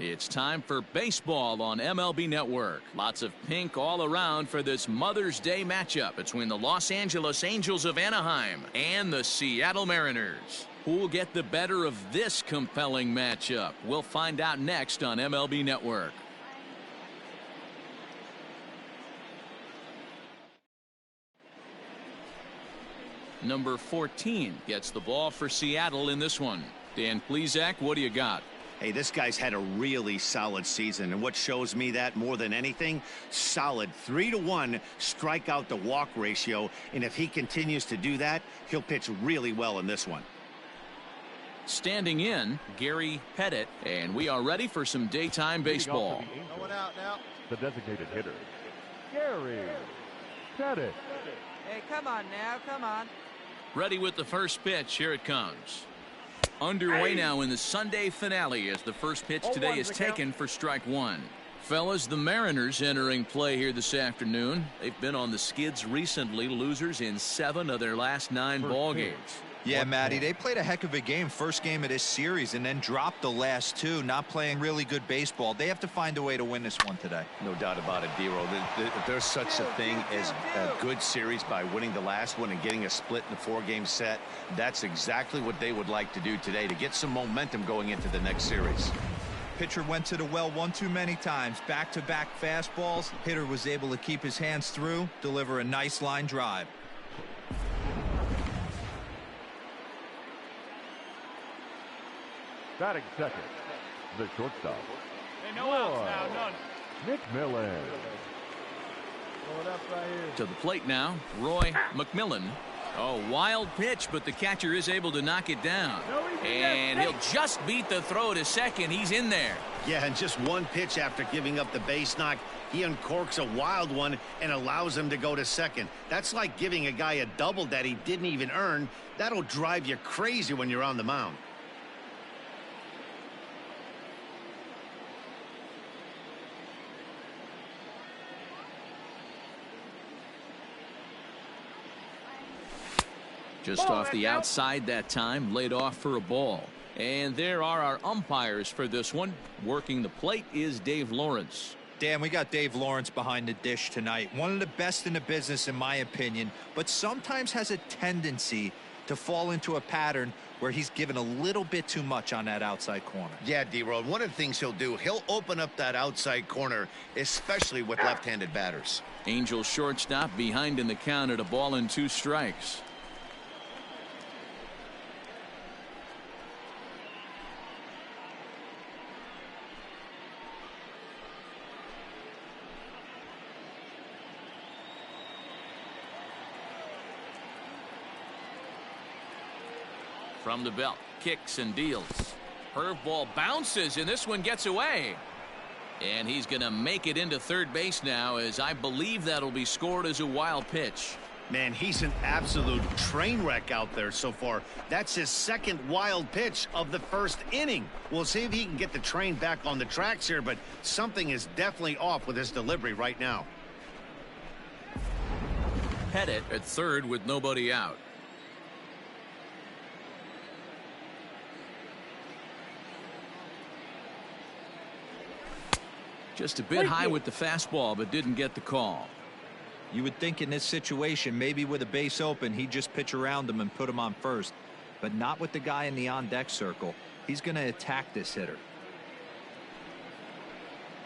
It's time for baseball on MLB Network. Lots of pink all around for this Mother's Day matchup between the Los Angeles Angels of Anaheim and the Seattle Mariners. Who'll get the better of this compelling matchup? We'll find out next on MLB Network. Number 14 gets the ball for Seattle in this one. Dan Plesac, what do you got? Hey, this guy's had a really solid season, and what shows me that more than anything, solid 3-to-1 strikeout to walk ratio, and if he continues to do that, he'll pitch really well in this one. Standing in, Gary Pettit, and we are ready for some daytime baseball. Going out now. The designated hitter, Gary Pettit. Hey, come on now, come on. Ready with the first pitch. Here it comes. Underway now in the Sunday finale as the first pitch today is taken for strike one. Fellas, the Mariners entering play here this afternoon. They've been on the skids recently, losers in 7 of their last 9 ball games. Yeah, Matty, they played a heck of a game first game of this series and then dropped the last 2, not playing really good baseball. They have to find a way to win this one today. No doubt about it, D-Roll. There's such a thing as a good series by winning the last one and getting a split in the 4-game set. That's exactly what they would like to do today to get some momentum going into the next series. Pitcher went to the well one too many times. Back-to-back fastballs. Hitter was able to keep his hands through, deliver a nice line drive. Batting second, the shortstop. Hey, no outs now, none. McMillan. Throw it up right here. To the plate now, Roy McMillan. Oh, wild pitch, but the catcher is able to knock it down. And he'll just beat the throw to second. He's in there. Yeah, and just one pitch after giving up the base knock, he uncorks a wild one and allows him to go to second. That's like giving a guy a double that he didn't even earn. That'll drive you crazy when you're on the mound. Just off the outside that time, laid off for a ball. And there are our umpires for this one. Working the plate is Dave Lawrence. Dan, we got Dave Lawrence behind the dish tonight. One of the best in the business, in my opinion, but sometimes has a tendency to fall into a pattern where he's given a little bit too much on that outside corner. Yeah, D-Roll, one of the things he'll do, he'll open up that outside corner, especially with left-handed batters. Angels shortstop behind in the count at a ball and 2 strikes. From the belt, kicks and deals. Curveball bounces, and this one gets away. And he's going to make it into third base now, as I believe that'll be scored as a wild pitch. Man, he's an absolute train wreck out there so far. That's his second wild pitch of the first inning. We'll see if he can get the train back on the tracks here, but something is definitely off with his delivery right now. Pettit at third with nobody out. Just a bit high with the fastball, but didn't get the call. You would think in this situation, maybe with a base open, he'd just pitch around him and put him on first. But not with the guy in the on-deck circle. He's going to attack this hitter.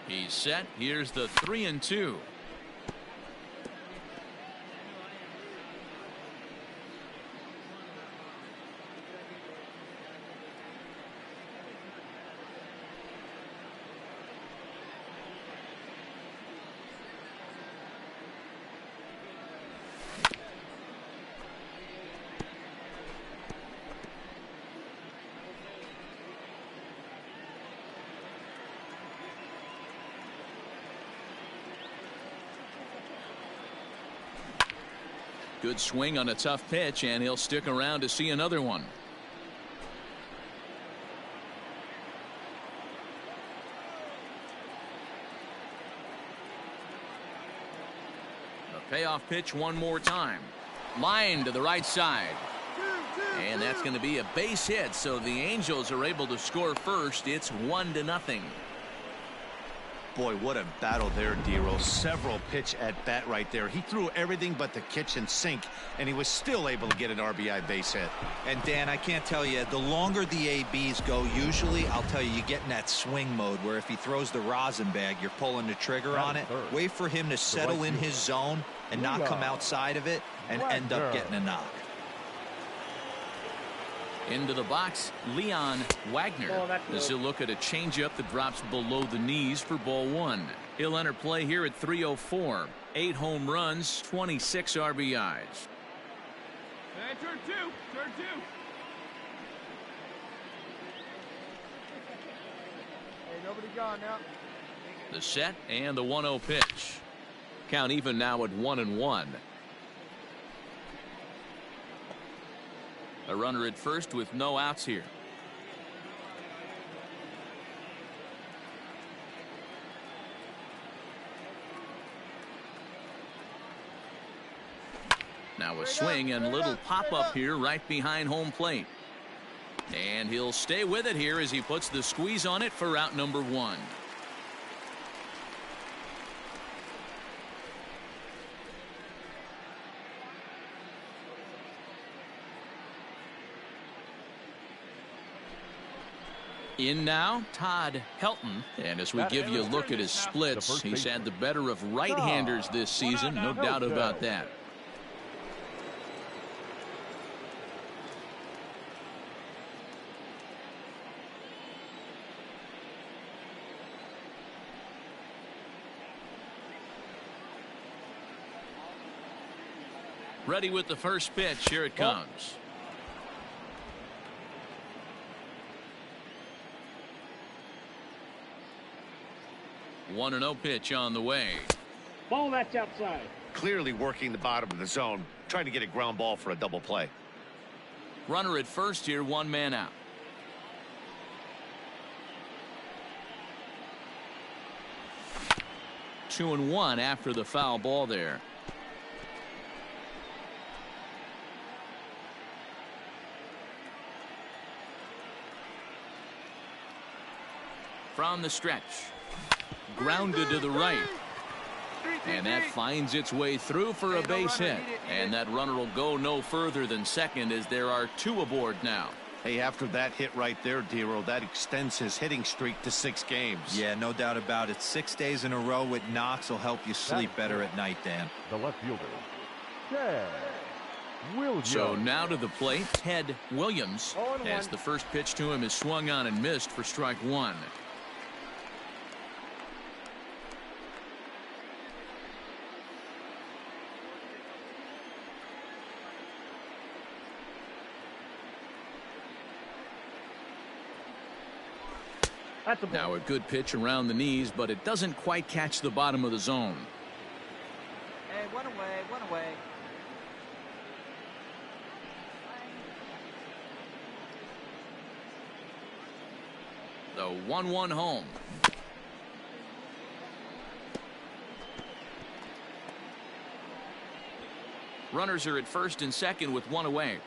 He's set. Here's the 3-2. Good swing on a tough pitch, and he'll stick around to see another one. The payoff pitch one more time. Line to the right side. And that's going to be a base hit, so the Angels are able to score first. It's 1-0. Boy, what a battle there, Dero. Several pitch at bat right there. He threw everything but the kitchen sink, and he was still able to get an RBI base hit. And Dan, I can't tell you, the longer the ABs go, usually, I'll tell you, you get in that swing mode where if he throws the rosin bag, you're pulling the trigger on it. Wait for him to settle in his zone and not come outside of it and end up getting a knock. Into the box, Leon Wagner. This will look at a changeup that drops below the knees for ball one. He'll enter play here at 304. 8 home runs, 26 RBIs. Hey, turn two. Hey, nobody gone now. The set and the 1-0 pitch. Count even now at 1-1. A runner at first with no outs here. Now a swing and a little pop-up here right behind home plate. And he'll stay with it here as he puts the squeeze on it for out number 1. In now, Todd Helton. And as we give you a look at his splits, he's had the better of right-handers this season, no doubt about that. Ready with the first pitch. Here it comes. One and 0 pitch on the way. Ball, that's outside. Clearly working the bottom of the zone, trying to get a ground ball for a double play. Runner at first here, 1 man out. Two and 1 after the foul ball there. From the stretch. Grounded to the right. And that finds its way through for a base hit. And that runner will go no further than second as there are 2 aboard now. Hey, after that hit right there, Dero, that extends his hitting streak to 6 games. Yeah, no doubt about it. 6 days in a row with knocks will help you sleep better at night, Dan. The left fielder, Ted Williams. So now to the plate, Ted Williams, as the first pitch to him is swung on and missed for strike 1. Now a good pitch around the knees, but it doesn't quite catch the bottom of the zone. Hey, one away. The 1-1 home. Runners are at first and second with 1 away.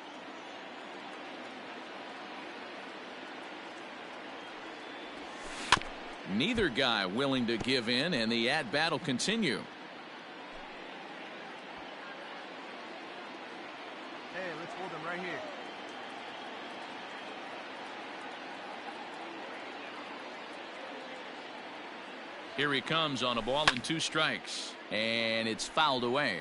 Neither guy willing to give in, and the at-bat will continue. Hey, let's hold them right here. Here he comes on a ball and 2 strikes, and it's fouled away.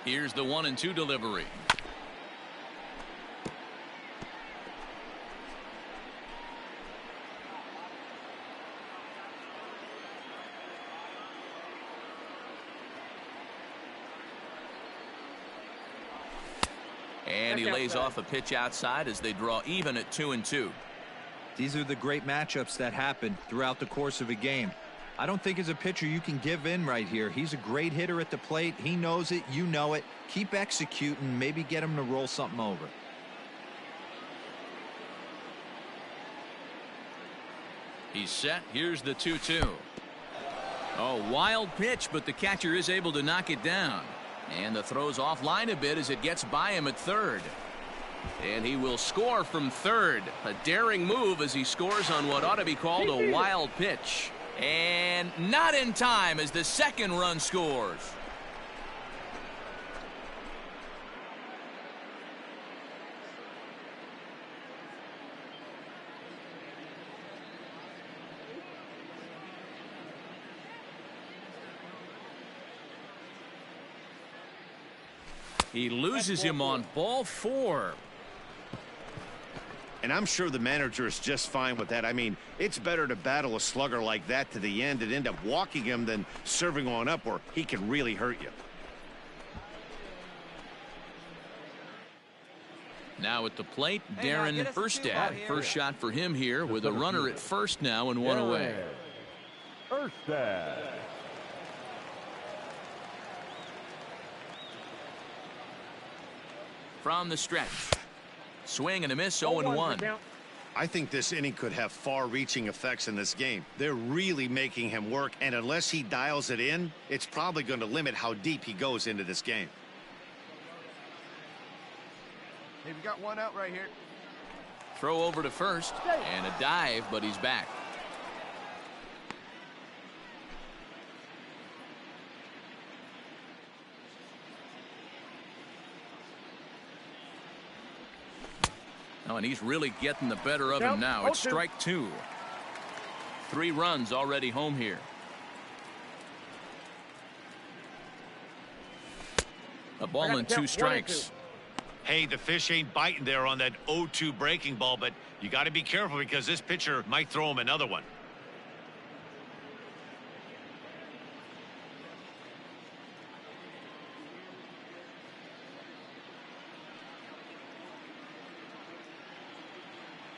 Here's the 1-2 delivery. And he lays off a pitch outside as they draw even at 2-2. These are the great matchups that happen throughout the course of a game. I don't think as a pitcher you can give in right here. He's a great hitter at the plate. He knows it. You know it. Keep executing. Maybe get him to roll something over. He's set. Here's the 2-2. Oh, wild pitch, but the catcher is able to knock it down. And the throw's offline a bit as it gets by him at third. And he will score from third. A daring move as he scores on what ought to be called a wild pitch. And not in time as the second run scores. He loses him on ball 4. And I'm sure the manager is just fine with that. I mean, it's better to battle a slugger like that to the end and end up walking him than serving on up where he can really hurt you. Now at the plate, Darren Erstad. First shot for him here with a runner at first now and one away. Erstad. From the stretch. Swing and a miss, 0-1. I think this inning could have far-reaching effects in this game. They're really making him work, and unless he dials it in, it's probably going to limit how deep he goes into this game. Hey, we got one out right here. Throw over to first, and a dive, but he's back. Oh, and he's really getting the better of him now. It's strike 2. 3 runs already home here. A ball and 2 strikes. Hey, the fish ain't biting there on that 0-2 breaking ball, but you got to be careful because this pitcher might throw him another one.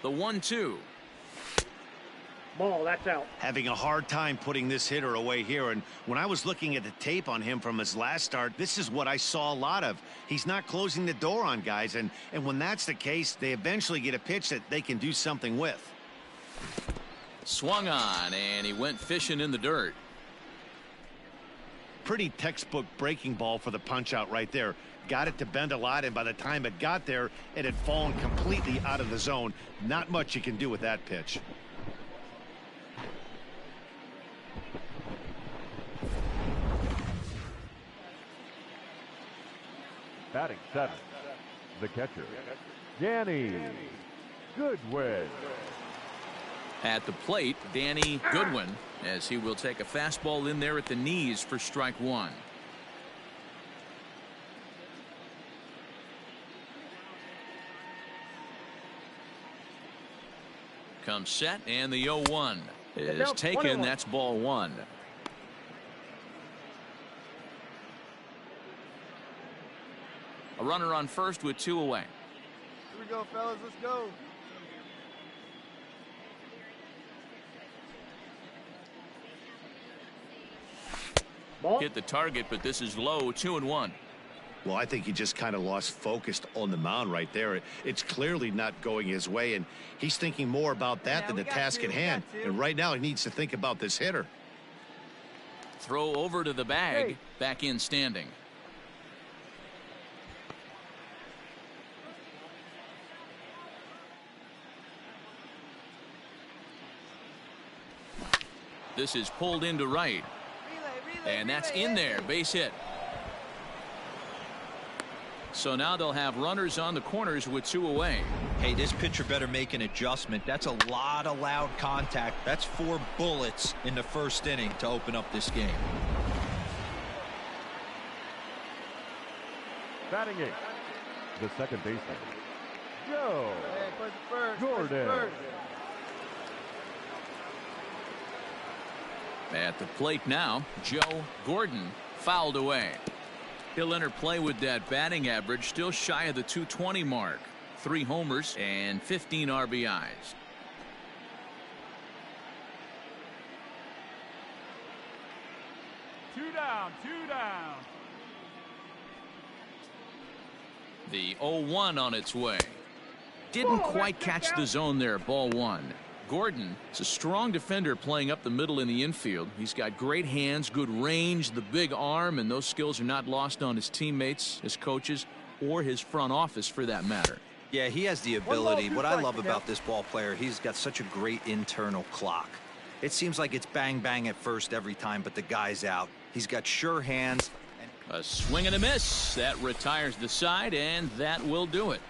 The 1-2. Ball, that's out. Having a hard time putting this hitter away here, and when I was looking at the tape on him from his last start, this is what I saw a lot of. He's not closing the door on guys, and when that's the case, they eventually get a pitch that they can do something with. Swung on, and he went fishing in the dirt. Pretty textbook breaking ball for the punch out right there. Got it to bend a lot, and by the time it got there, it had fallen completely out of the zone. Not much you can do with that pitch. Batting 7th, the catcher, Danny Goodwin. At the plate, Danny Goodwin, as he will take a fastball in there at the knees for strike 1. Comes set, and the 0-1 is taken. That's ball 1. A runner on first with 2 away. Here we go, fellas. Let's go. Ball. Hit the target, but this is low. 2-1. Well, I think he just kind of lost focus on the mound right there. It's clearly not going his way, and he's thinking more about that than the task at hand. And right now he needs to think about this hitter. Throw over to the bag. Back in standing. This is pulled into right. And that's in there. Base hit. So now they'll have runners on the corners with 2 away. Hey, this pitcher better make an adjustment. That's a lot of loud contact. That's 4 bullets in the first inning to open up this game. Batting 8th, the second baseman, Joe Hey, push it first. Gordon. Push it first. At the plate now, Joe Gordon fouled away. He'll enter play with that batting average still shy of the 220 mark. 3 homers and 15 RBIs. Two down. The 0-1 on its way. Didn't quite catch the zone there. Ball 1. Gordon is a strong defender playing up the middle in the infield. He's got great hands, good range, the big arm, and those skills are not lost on his teammates, his coaches, or his front office for that matter. Yeah, he has the ability. What I love about this ball player, he's got such a great internal clock. It seems like it's bang bang at first every time, but the guy's out. He's got sure hands. A swing and a miss. That retires the side, and that will do it.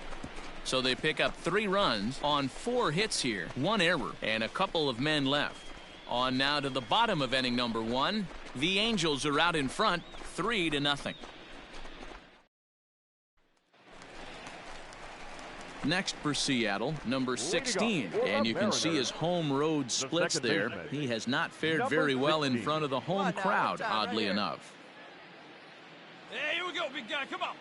So they pick up 3 runs on 4 hits here, 1 error, and a couple of men left. On now to the bottom of inning number 1. The Angels are out in front, 3-0. Next for Seattle, number 16, and you can see his home road splits there. He has not fared very well in front of the home crowd, oddly enough. Hey, here we go, big guy. Come on.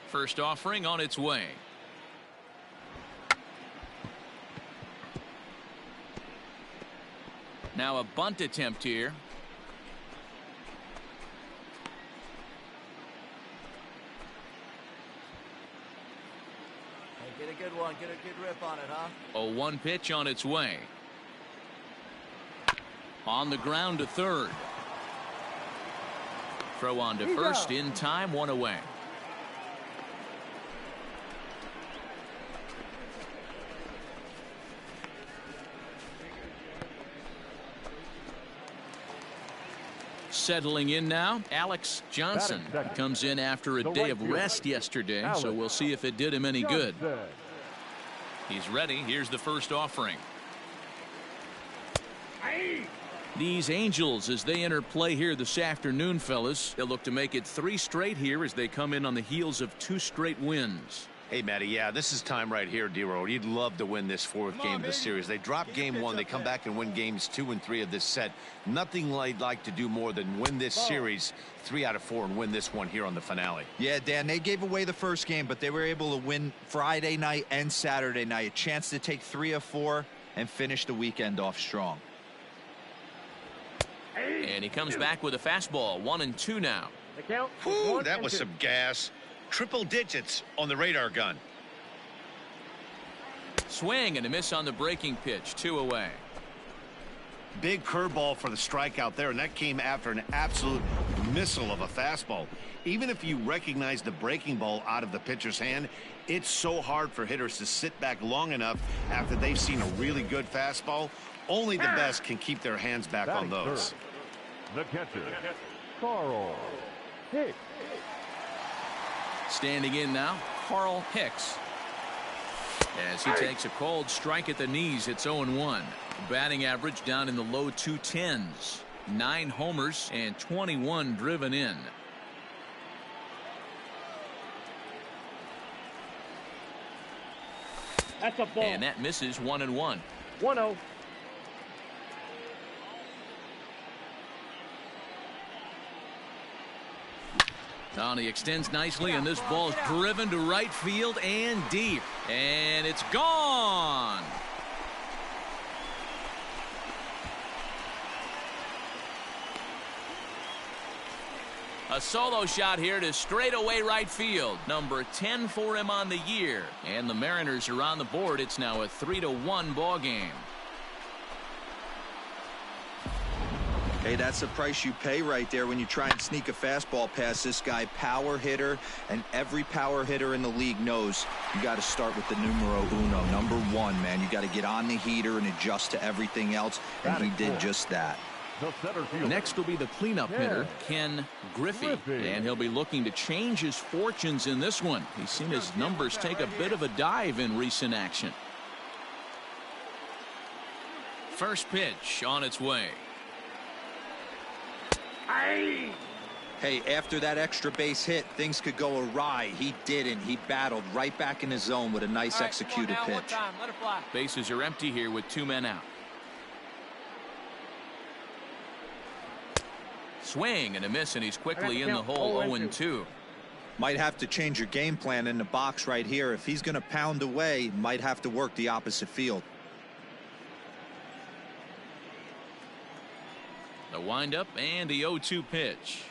First offering on its way. Now a bunt attempt here. Hey, get a good one. Get a good rip on it, huh? A 1 pitch on its way. On the ground to third. Throw on to first in time, 1 away. Settling in now, Alex Johnson comes in after a day of rest yesterday, so we'll see if it did him any good. He's ready. Here's the first offering. These Angels, as they enter play here this afternoon, fellas, they'll look to make it 3 straight here as they come in on the heels of 2 straight wins. Hey, Matty, yeah, this is time right here, D-Road. You'd love to win this 4th game of the series. They drop game 1. They come back and win games 2 and 3 of this set. Nothing they'd like to do more than win this series 3 out of 4 and win this one here on the finale. Yeah, Dan, they gave away the first game, but they were able to win Friday night and Saturday night. A chance to take 3 of 4 and finish the weekend off strong. And he comes back with a fastball, 1-2 now. The count. Whew, that was some gas. Triple digits on the radar gun. Swing and a miss on the breaking pitch, 2 away. Big curveball for the strikeout there, and that came after an absolute missile of a fastball. Even if you recognize the breaking ball out of the pitcher's hand, it's so hard for hitters to sit back long enough after they've seen a really good fastball. Only the best can keep their hands back on those. The catcher, Carl Hicks. Standing in now, Carl Hicks. As he takes a cold strike at the knees, it's 0-1. Batting average down in the low 210s. 9 homers and 21 driven in. That's a ball. And that misses, 1-1. 1-0. He extends nicely, and this ball's driven to right field and deep. And it's gone. A solo shot here to straightaway right field. Number 10 for him on the year. And the Mariners are on the board. It's now a 3-1 ball game. Hey, that's the price you pay right there when you try and sneak a fastball past this guy. Power hitter, and every power hitter in the league knows you got to start with the numero uno, number 1, man. You got to get on the heater and adjust to everything else, and he did just that. Next will be the cleanup hitter, Ken Griffey, and he'll be looking to change his fortunes in this one. He's seen his numbers take a bit of a dive in recent action. First pitch on its way. Hey, after that extra base hit, things could go awry. He didn't. He battled right back in his zone with a nice executed pitch. Bases are empty here with 2 men out. Swing and a miss, and he's quickly in the hole. 0-2. Might have to change your game plan in the box right here. If he's going to pound away, might have to work the opposite field. The windup and the 0-2 pitch.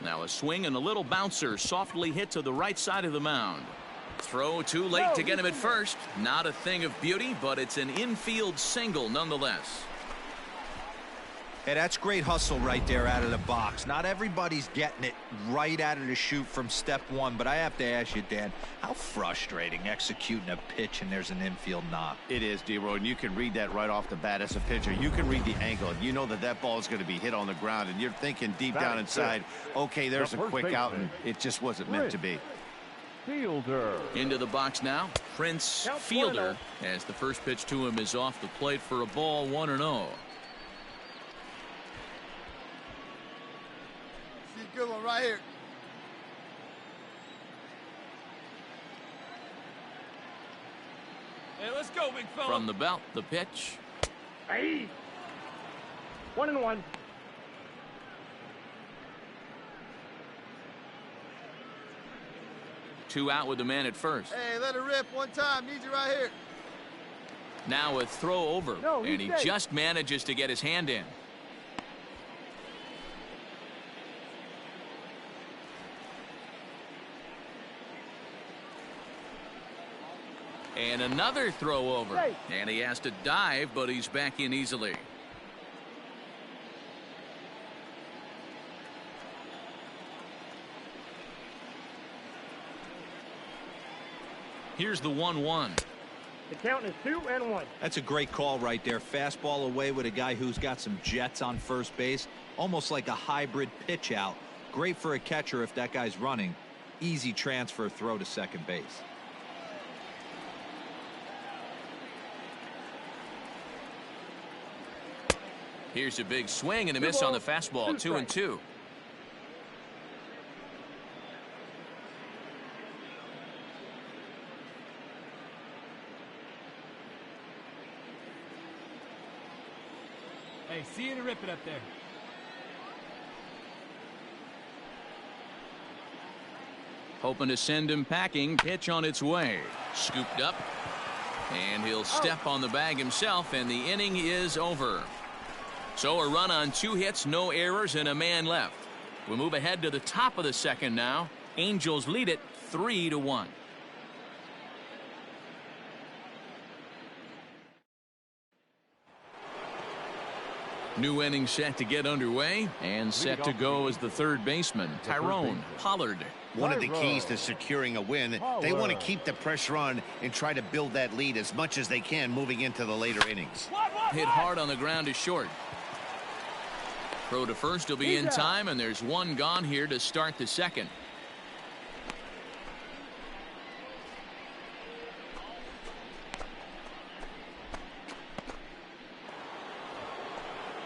Now a swing and a little bouncer softly hit to the right side of the mound. Throw too late to get him at first. Not a thing of beauty, but it's an infield single nonetheless. Hey, that's great hustle right there out of the box. Not everybody's getting it right out of the chute from step one, but I have to ask you, Dan, how frustrating executing a pitch and there's an infield knock. It is, D-Roy, and you can read that right off the bat as a pitcher. You can read the angle. You know that that ball is going to be hit on the ground, and you're thinking deep down inside, okay, there's a quick out, and it just wasn't meant to be. Fielder. Into the box now, Prince Fielder, as the first pitch to him is off the plate for a ball, 1-0. Good one right here. Hey, let's go, big fella. From the belt, the pitch. Hey. 1-1. Two out with the man at first. Hey, let it rip one time. Need you right here. Now a throw over, and he just manages to get his hand in. And another throw over. And he has to dive, but he's back in easily. Here's the 1-1. The count is 2-1. That's a great call right there. Fastball away with a guy who's got some jets on first base. Almost like a hybrid pitch out. Great for a catcher if that guy's running. Easy transfer throw to second base. Here's a big swing and a miss on the fastball. 2-2. Hey, see you to rip it up there. Hoping to send him packing. Pitch on its way. Scooped up. And he'll step on the bag himself, and the inning is over. So a run on 2 hits, no errors, and a man left. We move ahead to the top of the second now. Angels lead it 3-1. New inning set to get underway, and set to go as the third baseman, Tyrone Pollard. One of the keys to securing a win, they want to keep the pressure on and try to build that lead as much as they can moving into the later innings. Hit hard on the ground is short. Throw to first will be in time, and there's one gone here to start the second.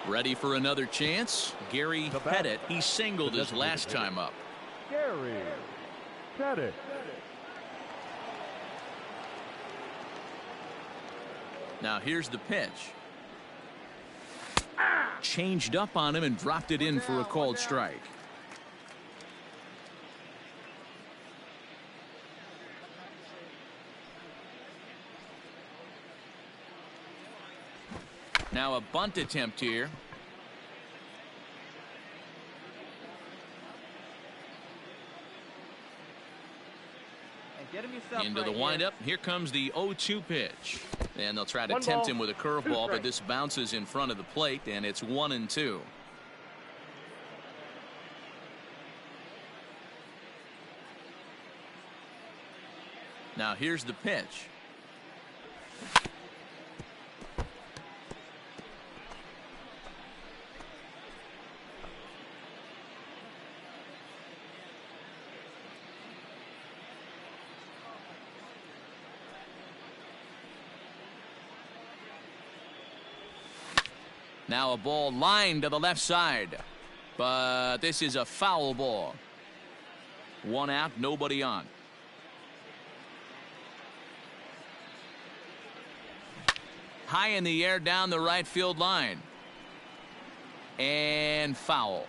Ready for another chance. Gary Pettit. He singled his last time up. Gary Pettit. Now here's the pitch. Changed up on him and dropped it in for a called strike. Now a bunt attempt here. Into the windup. Here comes the 0-2 pitch. And they'll try to tempt him with a curveball, but this bounces in front of the plate, and it's 1-2. Now here's the pitch. Now a ball lined to the left side, but this is a foul ball. 1 out, nobody on. High in the air down the right field line, and foul.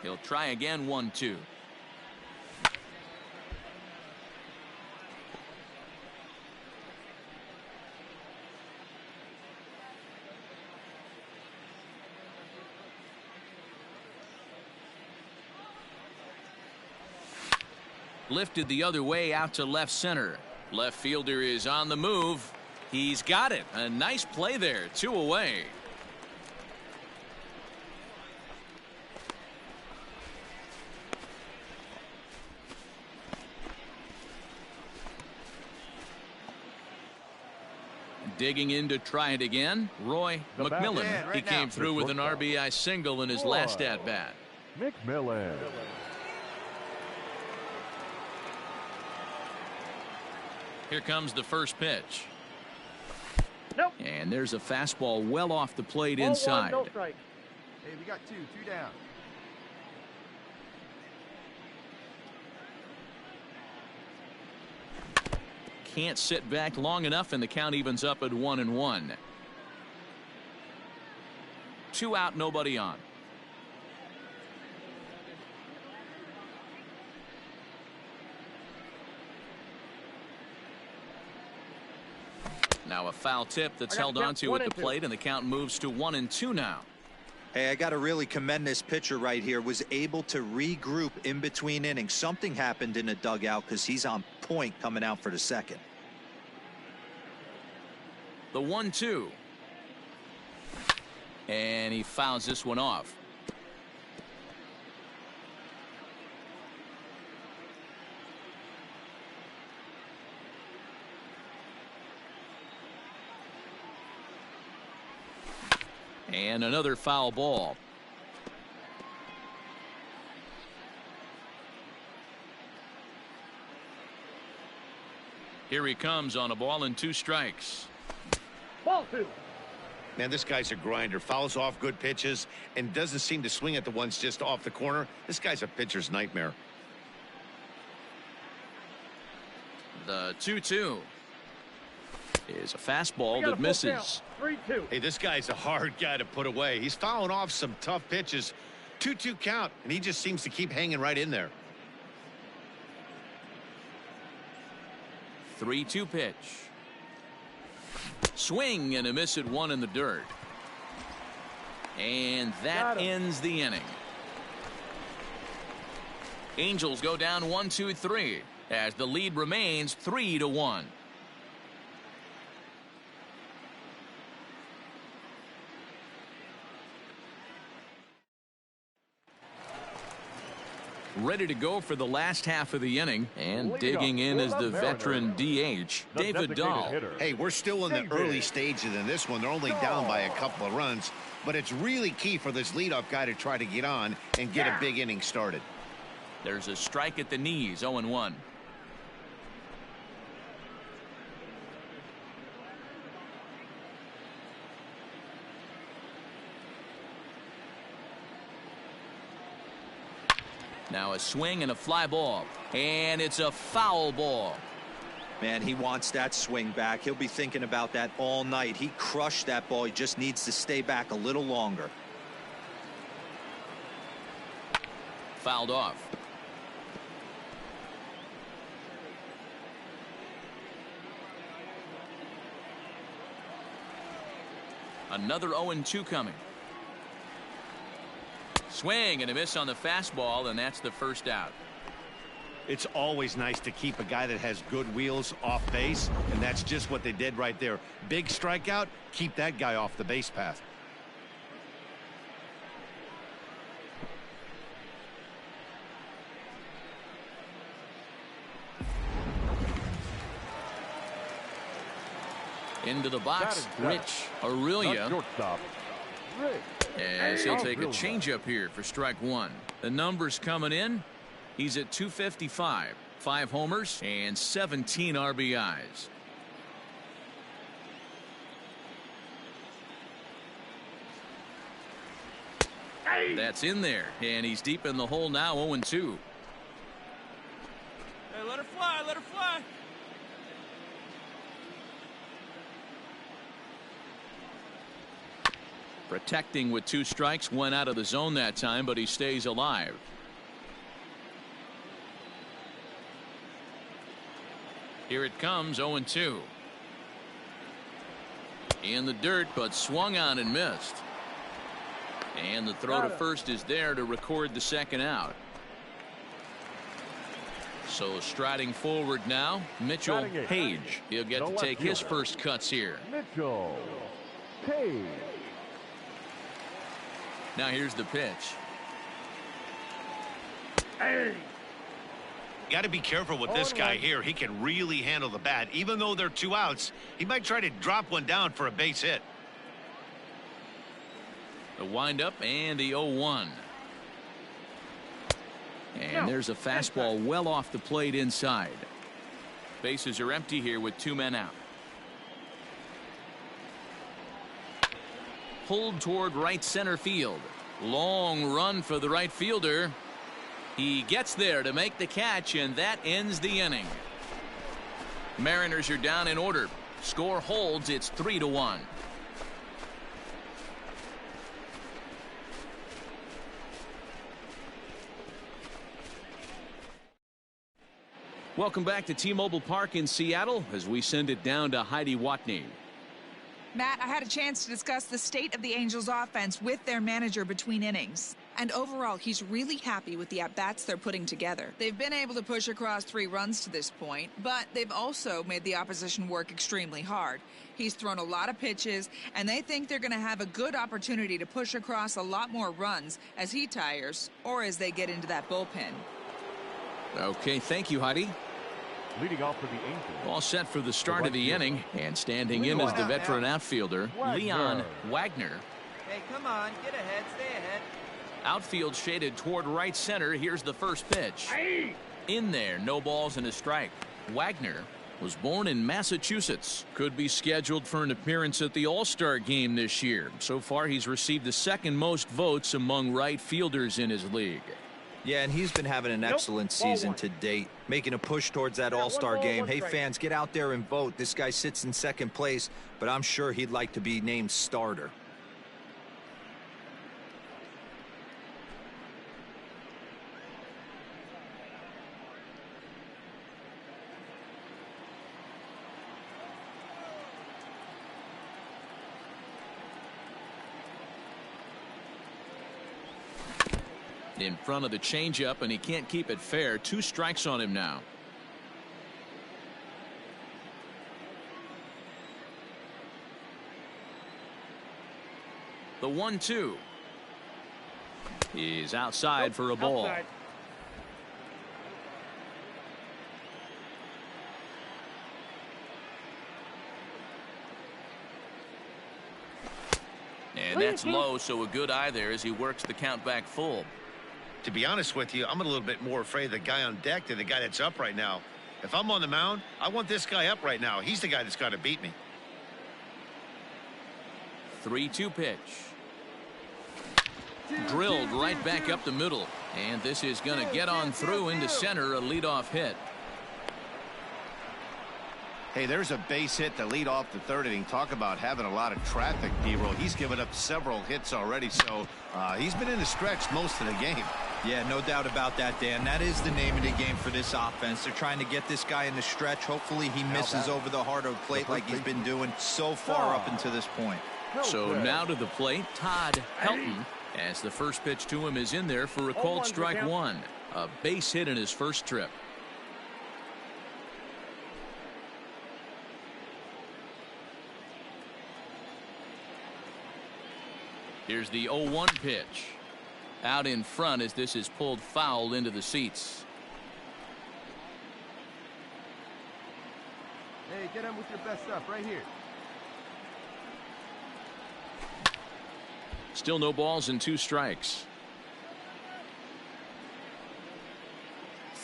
He'll try again. 1-2. Lifted the other way out to left center. Left fielder is on the move. He's got it. A nice play there. 2 away. Digging in to try it again. Roy McMillan. He came through with an RBI single in his last at bat. McMillan. Here comes the first pitch. Nope. And there's a fastball well off the plate Ball inside. 1, no strike. Hey, we got two down. Can't sit back long enough, and the count evens up at 1-1. 2 out, nobody on. Now a foul tip that's held onto at the plate, and the count moves to 1-2 now. Hey, I got to really commend this pitcher right here. Was able to regroup in between innings. Something happened in the dugout because he's on point coming out for the second. The 1-2. And he fouls this one off. And another foul ball. Here he comes on a ball and 2 strikes. Ball 2. Man, this guy's a grinder. Fouls off good pitches and doesn't seem to swing at the ones just off the corner. This guy's a pitcher's nightmare. The 2-2 is a fastball that misses. 3-2. Hey, this guy's a hard guy to put away. He's fouling off some tough pitches. 2-2 count, and he just seems to keep hanging right in there. 3-2 pitch. Swing and a miss at 1 in the dirt. And that ends the inning. Angels go down 1-2-3 as the lead remains 3-1. Ready to go for the last half of the inning, and digging in is the veteran DH, David Dahl. Hey, we're still in the early stages in this one. They're only down by a couple of runs, but it's really key for this leadoff guy to try to get on and get a big inning started. There's a strike at the knees, 0-1. Now a swing and a fly ball, and it's a foul ball. Man, he wants that swing back. He'll be thinking about that all night. He crushed that ball. He just needs to stay back a little longer. Fouled off. Another 0-2 coming. Swing and a miss on the fastball, and that's the first out. It's always nice to keep a guy that has good wheels off base, and that's just what they did right there. Big strikeout, keep that guy off the base path. Into the box, Rich Aurelia. As he'll take a changeup here for strike 1. The numbers coming in. He's at 255, 5 homers and 17 RBIs. That's in there, and he's deep in the hole now, 0-2. Hey, let her fly, let her fly. Protecting with 2 strikes, went out of the zone that time, but he stays alive. Here it comes, 0-2. In the dirt, but swung on and missed. And the throw to first is there to record the second out. So striding forward now, Mitchell Page. He'll get to take his first cuts here. Mitchell Page. Now here's the pitch. Hey. Got to be careful with this guy here. He can really handle the bat. Even though there are 2 outs, he might try to drop one down for a base hit. The windup and the 0-1. And there's a fastball well off the plate inside. Bases are empty here with 2 men out. Pulled toward right center field. Long run for the right fielder. He gets there to make the catch, and that ends the inning. Mariners are down in order. Score holds. It's 3-1. Welcome back to T-Mobile Park in Seattle as we send it down to Heidi Watney. Matt, I had a chance to discuss the state of the Angels offense with their manager between innings. And overall, he's really happy with the at-bats they're putting together. They've been able to push across 3 runs to this point, but they've also made the opposition work extremely hard. He's thrown a lot of pitches, and they think they're going to have a good opportunity to push across a lot more runs as he tires or as they get into that bullpen. Okay, thank you, Heidi. Leading off for the Angels. All set for the start of the inning, and standing in is the veteran outfielder, Leon Wagner. Hey, come on, get ahead, stay ahead. Outfield shaded toward right center. Here's the first pitch. In there, no balls and a strike. Wagner was born in Massachusetts. Could be scheduled for an appearance at the All-Star game this year. So far, he's received the 2nd most votes among right fielders in his league. Yeah, and he's been having an excellent season to date, making a push towards that All-Star game. Hey, fans, get out there and vote. This guy sits in 2nd place, but I'm sure he'd like to be named starter. In front of the changeup, and he can't keep it fair. 2 strikes on him now. The 1-2. He's outside for a ball. Outside. And that's low, so a good eye there as he works the count back full. To be honest with you, I'm a little bit more afraid of the guy on deck than the guy that's up right now. If I'm on the mound, I want this guy up right now. He's the guy that's got to beat me. 3-2 pitch. Drilled right back up the middle. And this is going to get on through into center, a leadoff hit. Hey, there's a base hit to lead off the 3rd inning. Talk about having a lot of traffic, D-roll. He's given up several hits already, so he's been in the stretch most of the game. Yeah, no doubt about that, Dan. That is the name of the game for this offense. They're trying to get this guy in the stretch. Hopefully he misses over the heart of the plate like he's been doing so far up until this point. So now to the plate, Todd Helton, as the first pitch to him is in there for a called strike 1. A base hit in his first trip. Here's the 0-1 pitch. Out in front as this is pulled foul into the seats. Hey, get him with your best stuff right here. Still no balls and 2 strikes.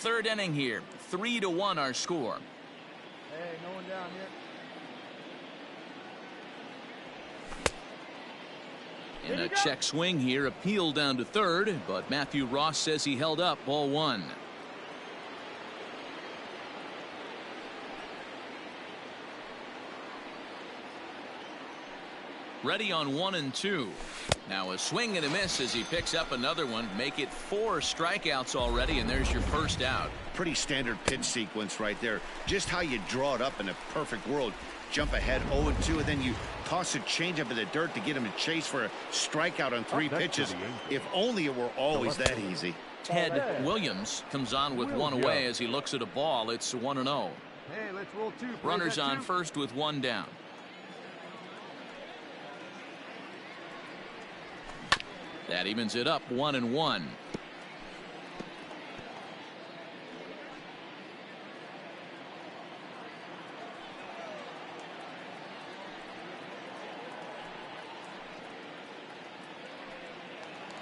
3rd inning here. 3-1 our score. Hey, no one down here. In a check swing here, appeal down to 3rd, but Matthew Ross says he held up. Ball 1. Ready on 1 and 2. Now a swing and a miss as he picks up another one. Make it 4 strikeouts already, and there's your first out. Pretty standard pitch sequence right there. Just how you draw it up in a perfect world. Jump ahead 0-2, and then you toss a changeup in the dirt to get him to chase for a strikeout on 3 pitches. If only it were always that easy. Ted Williams comes on with one away as he looks at a ball. It's 1-0. Hey, let's roll two. Please. Runners That's on two. first with one down. That evens it up 1-1.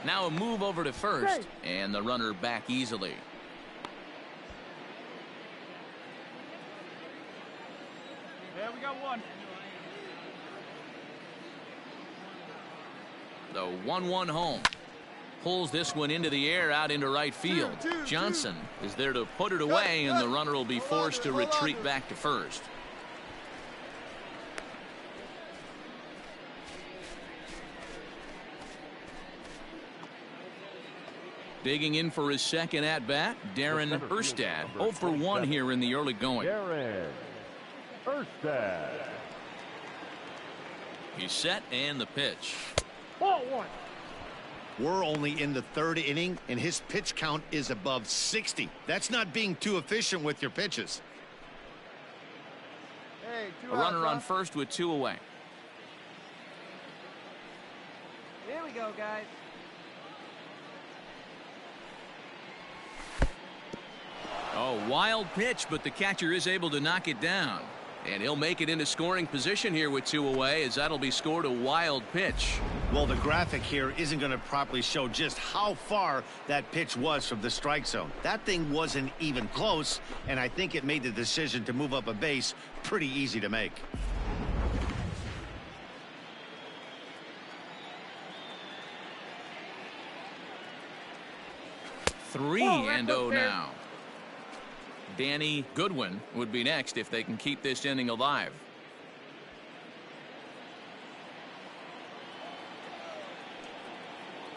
Now a move over to first, and the runner back easily. Yeah, we got one. The 1-1 home. Pulls this one into the air out into right field. Johnson is there to put it away, and the runner will be forced to retreat back to first. Digging in for his second at-bat, Darren Erstad. 0 for 1 here in the early going. Darren Erstad. He's set, and the pitch. Ball one. We're only in the third inning, and his pitch count is above 60. That's not being too efficient with your pitches. Hey, two A runner outs, on first with 2 away. Here we go, guys. Oh, wild pitch, but the catcher is able to knock it down. And he'll make it into scoring position here with 2 away, as that'll be scored a wild pitch. Well, the graphic here isn't going to properly show just how far that pitch was from the strike zone. That thing wasn't even close, and I think it made the decision to move up a base pretty easy to make. Three and 0 now. Danny Goodwin would be next if they can keep this inning alive.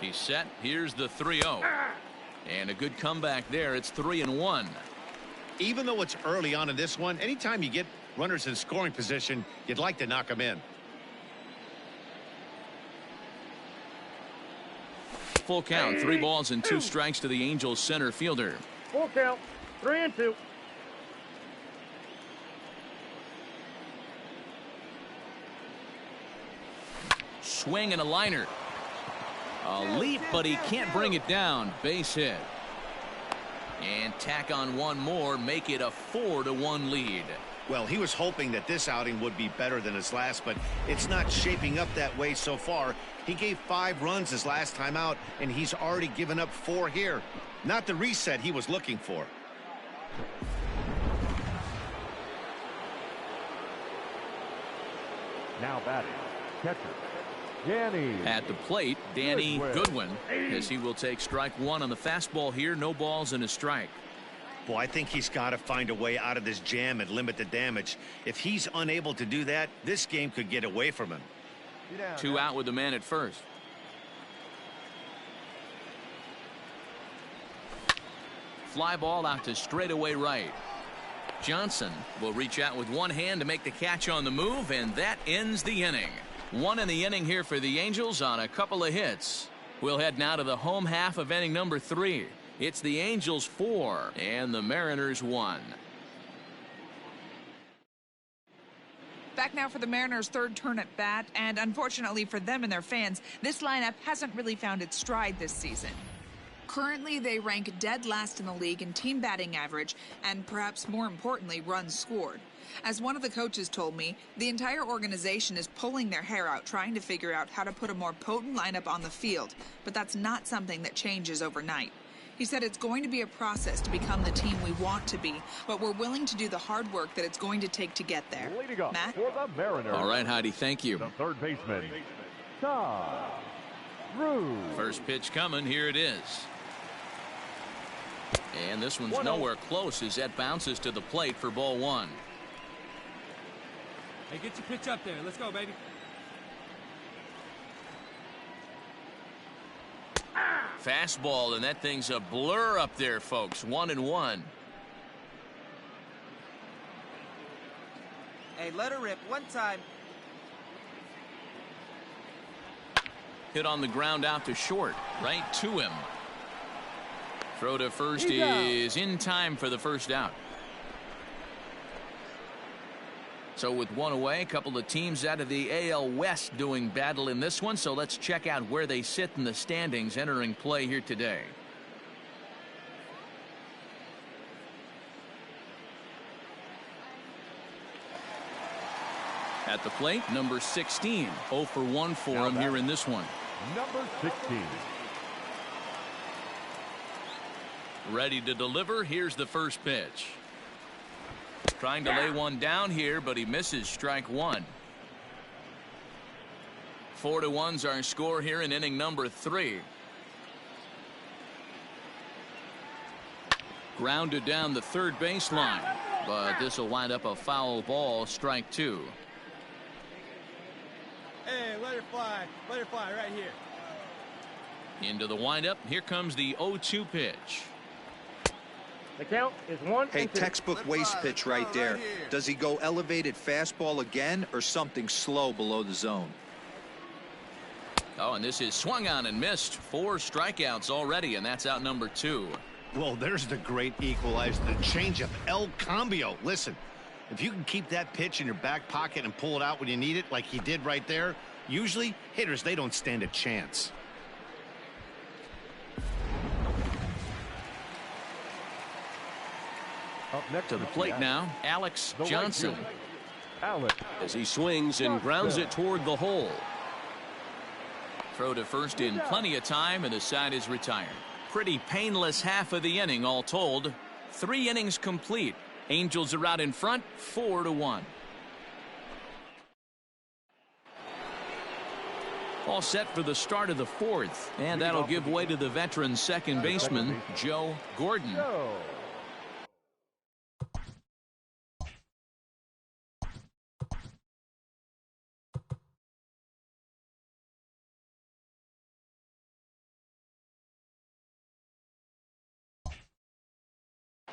He's set. Here's the 3-0. And a good comeback there. It's 3-1. Even though it's early on in this one, anytime you get runners in scoring position, you'd like to knock them in. Full count. 3 balls and 2 strikes to the Angels center fielder. Full count. 3-2. Swing and a liner. A leap, but he can't bring it down. Base hit. And tack on one more, make it a 4-1 lead. Well, he was hoping that this outing would be better than his last, but it's not shaping up that way so far. He gave 5 runs his last time out, and he's already given up 4 here. Not the reset he was looking for. Now batting, catcher, Danny. At the plate, Danny Goodwin, as he will take strike 1 on the fastball here. No balls and a strike. Boy, I think he's got to find a way out of this jam and limit the damage. If he's unable to do that, this game could get away from him. 2 out with the man at first. Fly ball out to straightaway right. Johnson will reach out with one hand to make the catch on the move, and that ends the inning. 1 in the inning here for the Angels on a couple of hits. We'll head now to the home half of inning number 3. It's the Angels 4 and the Mariners 1. Back now for the Mariners' third turn at bat, and unfortunately for them and their fans, this lineup hasn't really found its stride this season. Currently, they rank dead last in the league in team batting average and, perhaps more importantly, runs scored. As one of the coaches told me, the entire organization is pulling their hair out trying to figure out how to put a more potent lineup on the field, but that's not something that changes overnight. He said it's going to be a process to become the team we want to be, but we're willing to do the hard work that it's going to take to get there. Leading up Matt? for the Mariners. All right, Heidi, thank you. The third baseman, Todd Ruth. First pitch coming. Here it is. And this one's nowhere close as that bounces to the plate for ball 1. Hey, get your pitch up there. Let's go, baby. Fastball, and that thing's a blur up there, folks. 1-1. Hey, let her rip one time. Hit on the ground out to short. Right to him. Throw to first is in time for the first out. So with one away, a couple of teams out of the AL West doing battle in this one. So let's check out where they sit in the standings entering play here today. At the plate, number 16. 0 for 1 for him here in this one. Number 16. Ready to deliver. Here's the first pitch. Trying to lay one down here, but he misses. Strike one. 4-1's our score here in inning number 3. Grounded down the third baseline, but this will wind up a foul ball. Strike 2. Hey, let it fly. Let it fly right here. Into the windup. Here comes the 0-2 pitch. The count is 1-2. Hey, textbook waste pitch right there. Does he go elevated fastball again or something slow below the zone? Oh, and this is swung on and missed. 4 strikeouts already, and that's out number 2. Well, there's the great equalizer, the changeup, El Cambio. Listen, if you can keep that pitch in your back pocket and pull it out when you need it, like he did right there, usually hitters, they don't stand a chance. Up next To the plate now, Alex Johnson. Alex. As he swings and grounds it toward the hole. Throw to first in plenty of time, and the side is retired. Pretty painless half of the inning all told. 3 innings complete. Angels are out in front, 4-1. All set for the start of the 4th, and that'll give way to the veteran second baseman, Joe Gordon.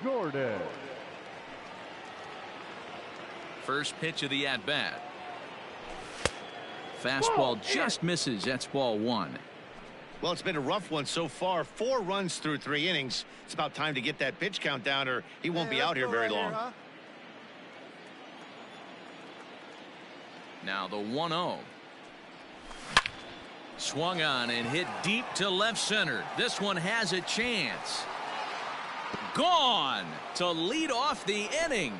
Gordon. First pitch of the at-bat. Fastball just misses. That's ball 1. Well, it's been a rough one so far. 4 runs through 3 innings. It's about time to get that pitch count down, or he won't be out here very long. Now the 1-0. Swung on and hit deep to left center. This one has a chance. Gone to lead off the inning.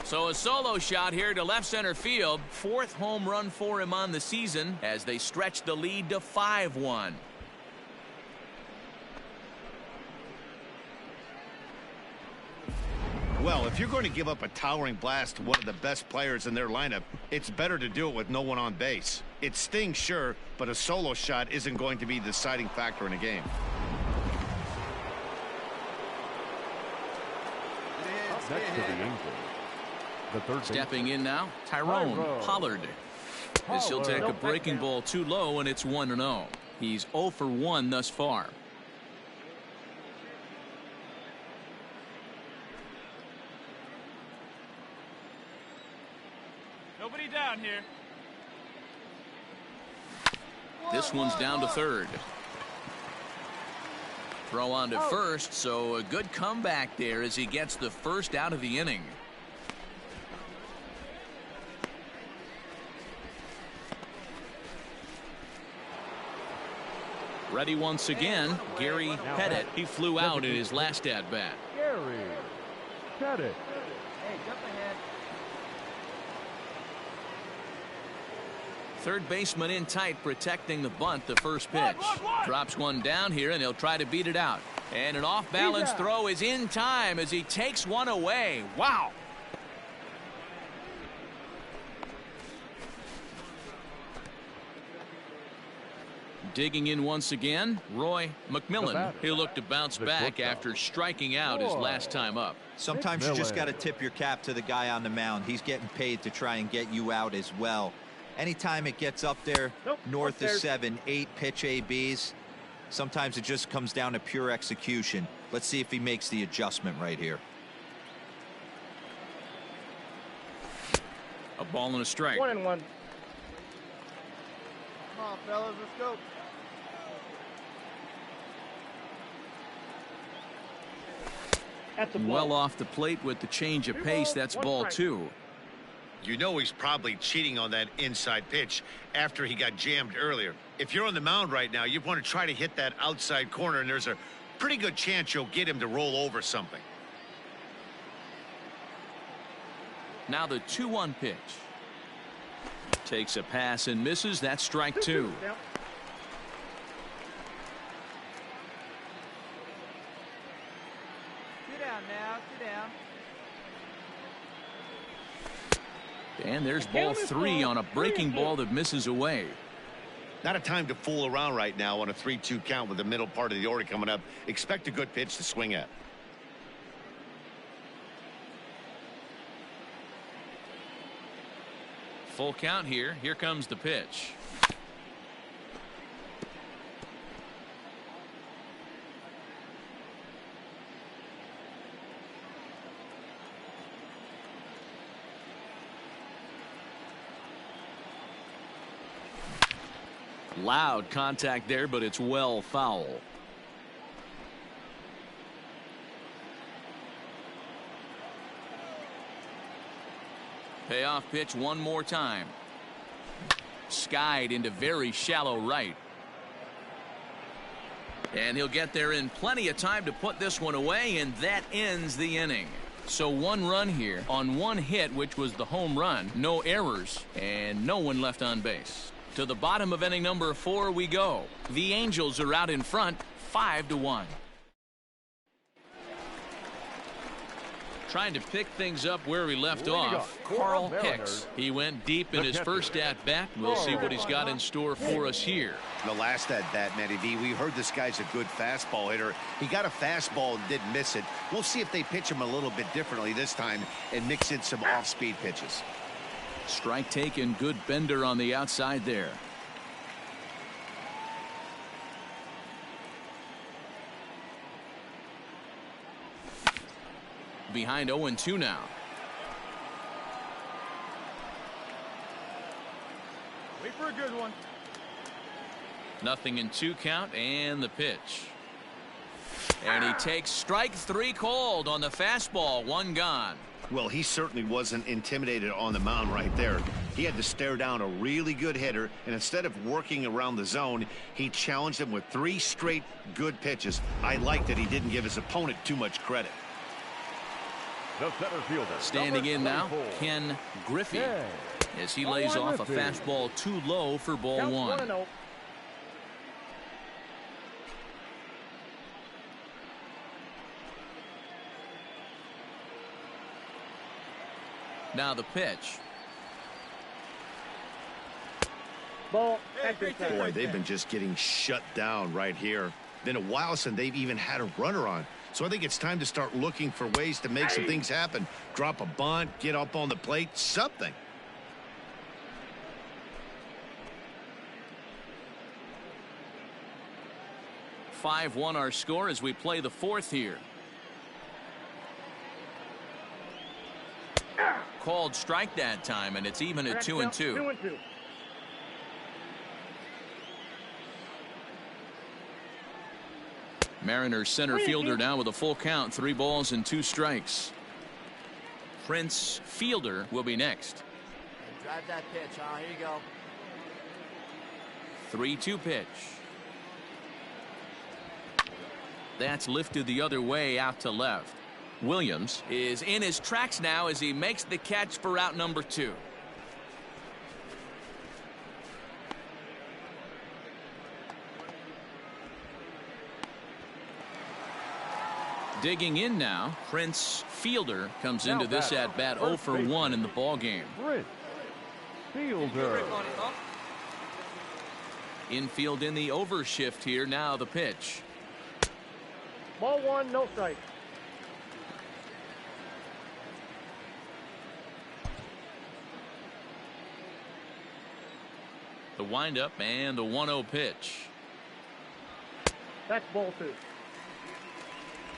So a solo shot here to left center field. 4th home run for him on the season as they stretch the lead to 5-1. Well, if you're going to give up a towering blast to one of the best players in their lineup, it's better to do it with no one on base. It stings, sure, but a solo shot isn't going to be the deciding factor in a game. Up next to the Angels. The third Stepping in now, Tyrone Pollard. This he'll take a breaking ball too low, and it's 1-0. He's 0 for 1 thus far. Nobody down here. This one's down to third. Throw on to first, so a good comeback there as he gets the first out of the inning. Ready once again, Gary Pettit. He flew out in his last at-bat. Gary Pettit. Hey, jump ahead. Third baseman in tight, protecting the bunt. The first pitch drops one down here, and he'll try to beat it out. And an off-balance throw is in time as he takes one away. Wow. Digging in once again, Roy McMillan. He'll look to bounce back after striking out his last time up. Sometimes you just got to tip your cap to the guy on the mound. He's getting paid to try and get you out as well. Anytime it gets up there north of 7, 8 pitch ABs, sometimes it just comes down to pure execution. Let's see if he makes the adjustment right here. A ball and a strike. 1-1. Come on, fellas, let's go. That's a ball. Well off the plate with the change of pace. That's ball 2. You know he's probably cheating on that inside pitch after he got jammed earlier. If you're on the mound right now, you want to try to hit that outside corner, and there's a pretty good chance you'll get him to roll over something. Now the 2-1 pitch. Takes a pass and misses. That's strike 2. Sit down now, sit down. And there's ball 3 on a breaking ball that misses away. Not a time to fool around right now on a 3-2 count with the middle part of the order coming up. Expect a good pitch to swing at. Full count here. Here comes the pitch. Loud contact there, but it's well foul. Payoff pitch one more time. Skied into very shallow right. And he'll get there in plenty of time to put this one away, and that ends the inning. So 1 run here on 1 hit, which was the home run. No errors and no one left on base. To the bottom of inning number 4 we go. The Angels are out in front 5-1. Trying to pick things up where we left off, Carl Hicks. He went deep in his first at-bat. We'll see what he's got in store for us here. The last at-bat, Matty V, we heard this guy's a good fastball hitter. He got a fastball and didn't miss it. We'll see if they pitch him a little bit differently this time and mix in some off-speed pitches. Strike taken, good bender on the outside there. Behind 0-2 now. Wait for a good one. Nothing in 2 count, and the pitch. And he takes strike 3 called on the fastball. 1 gone. Well, he certainly wasn't intimidated on the mound right there. He had to stare down a really good hitter, and instead of working around the zone, he challenged him with 3 straight good pitches. I like that he didn't give his opponent too much credit. The center fielder. Standing in now, Ken Griffey, as he lays off a fastball too low for ball 1. Now the pitch. Ball. Boy, they've been just getting shut down right here. Been a while since they've even had a runner on. So I think it's time to start looking for ways to make some things happen. Drop a bunt, get up on the plate, something. (5-1) our score as we play the 4th here. Called strike that time, and it's even at 2-2. 2-2. Mariners center fielder now with a full count, 3 balls and 2 strikes. Prince Fielder will be next. Drive that pitch, huh? Here you go. 3-2 pitch. That's lifted the other way out to left. Williams is in his tracks now as he makes the catch for out number 2. Digging in now, Prince Fielder comes into this at-bat 0 for 1 in the ball game. Prince Fielder. Infield in the overshift here. Now the pitch. Ball 1, no strike. The windup and the 1-0 pitch. That's ball 2.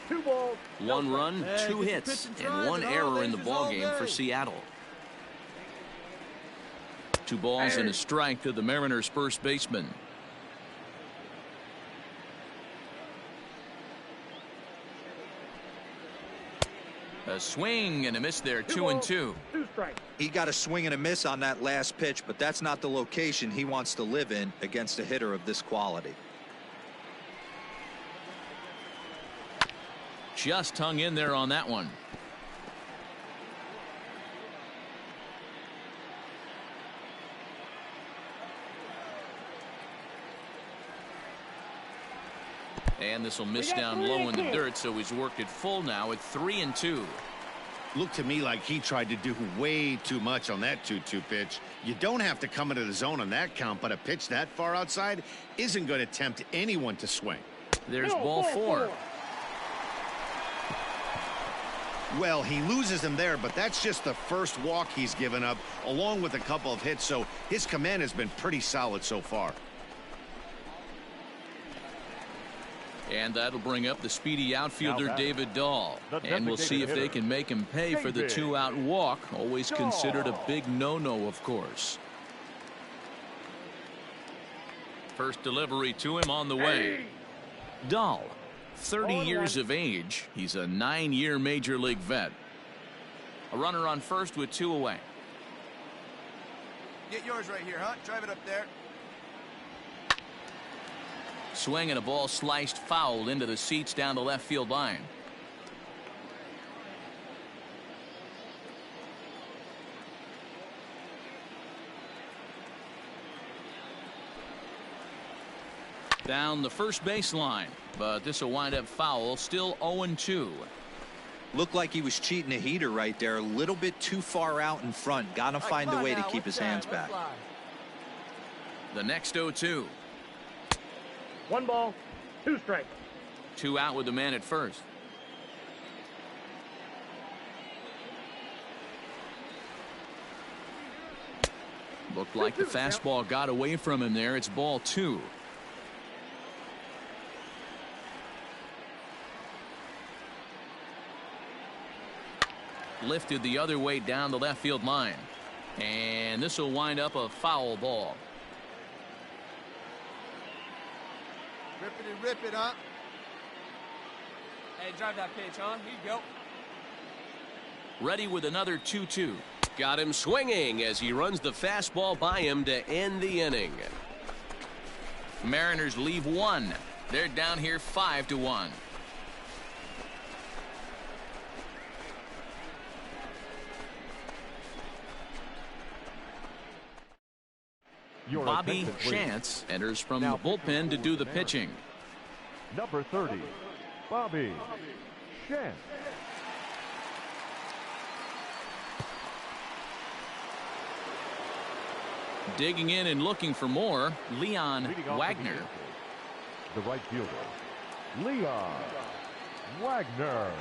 2 balls. 1 run, 2 hits, and 1 error in the ball game for Seattle. 2 balls and a strike to the Mariners first baseman. A swing and a miss there, 2-2. He got a swing and a miss on that last pitch, but that's not the location he wants to live in against a hitter of this quality. Just hung in there on that one. And this will miss down low in the dirt, so he's worked it full now at 3-2. Looked to me like he tried to do way too much on that 2-2 pitch. You don't have to come into the zone on that count, but a pitch that far outside isn't going to tempt anyone to swing. There's ball 4. Well, he loses him there, but that's just the first walk he's given up, along with a couple of hits, so his command has been pretty solid so far. And that'll bring up the speedy outfielder David Dahl. And we'll see if they can make him pay for the 2-out walk. Always considered a big no-no, of course. First delivery to him on the way. Dahl, 30 years of age. He's a 9-year major league vet. A runner on first with 2 away. Get yours right here, huh? Drive it up there. Swing and a ball sliced foul into the seats down the left field line. Down the first baseline, but this will wind up foul. Still 0-2. Looked like he was cheating a heater right there, a little bit too far out in front. Gotta find a way to keep his hands back. The next 0-2. 1 ball, 2 strikes. 2 out with the man at first. Looked like the fastball got away from him there. It's ball 2. Lifted the other way down the left field line. And this will wind up a foul ball. Rip it, huh? Hey, drive that pitch, huh? Here you go. Ready with another 2-2. Got him swinging as he runs the fastball by him to end the inning. Mariners leave 1. They're down here 5-1. Bobby Shantz enters from the bullpen to do the pitching. Number 30, Bobby Shantz. Digging in and looking for more, Leon Wagner. The right fielder, Leon Wagner.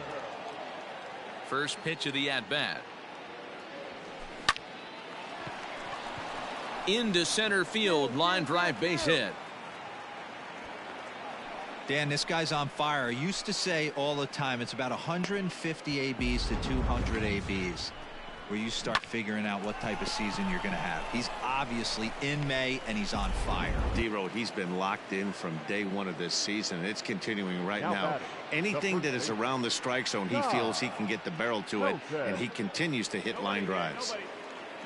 First pitch of the at-bat. Into center field, line drive, base hit. Dan, this guy's on fire. I used to say all the time it's about 150 ABs to 200 ABs where you start figuring out what type of season you're going to have. He's obviously in May and he's on fire. D-Road, he's been locked in from day 1 of this season. It's continuing right now. Anything that is around the strike zone, he feels he can get the barrel to it, and he continues to hit line drives.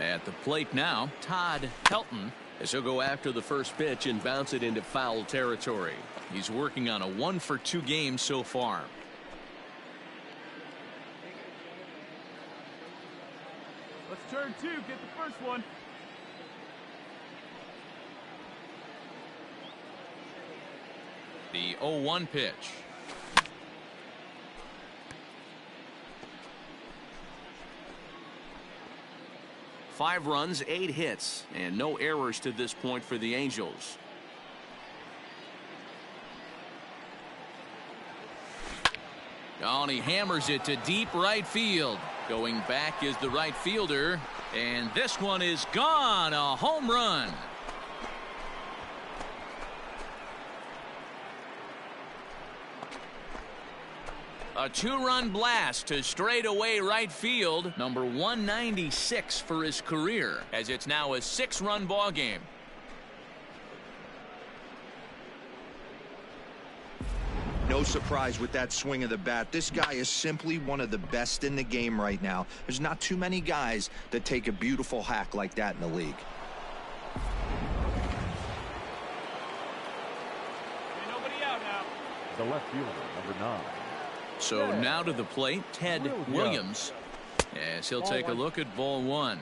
At the plate now, Todd Helton, as he'll go after the first pitch and bounce it into foul territory. He's working on a 1-for-2 game so far. Let's turn 2. Get the first one. The 0-1 pitch. Five runs, 8 hits, and no errors to this point for the Angels. Oh, and he hammers it to deep right field. Going back is the right fielder, and this one is gone. A home run. A two-run blast to straightaway right field. Number 196 for his career, as it's now a 6-run ball game. No surprise with that swing of the bat. This guy is simply one of the best in the game right now. There's not too many guys that take a beautiful hack like that in the league. Ain't nobody out now. The left fielder, number 9. So now to the plate, Ted Williams, as he'll take a look at ball 1.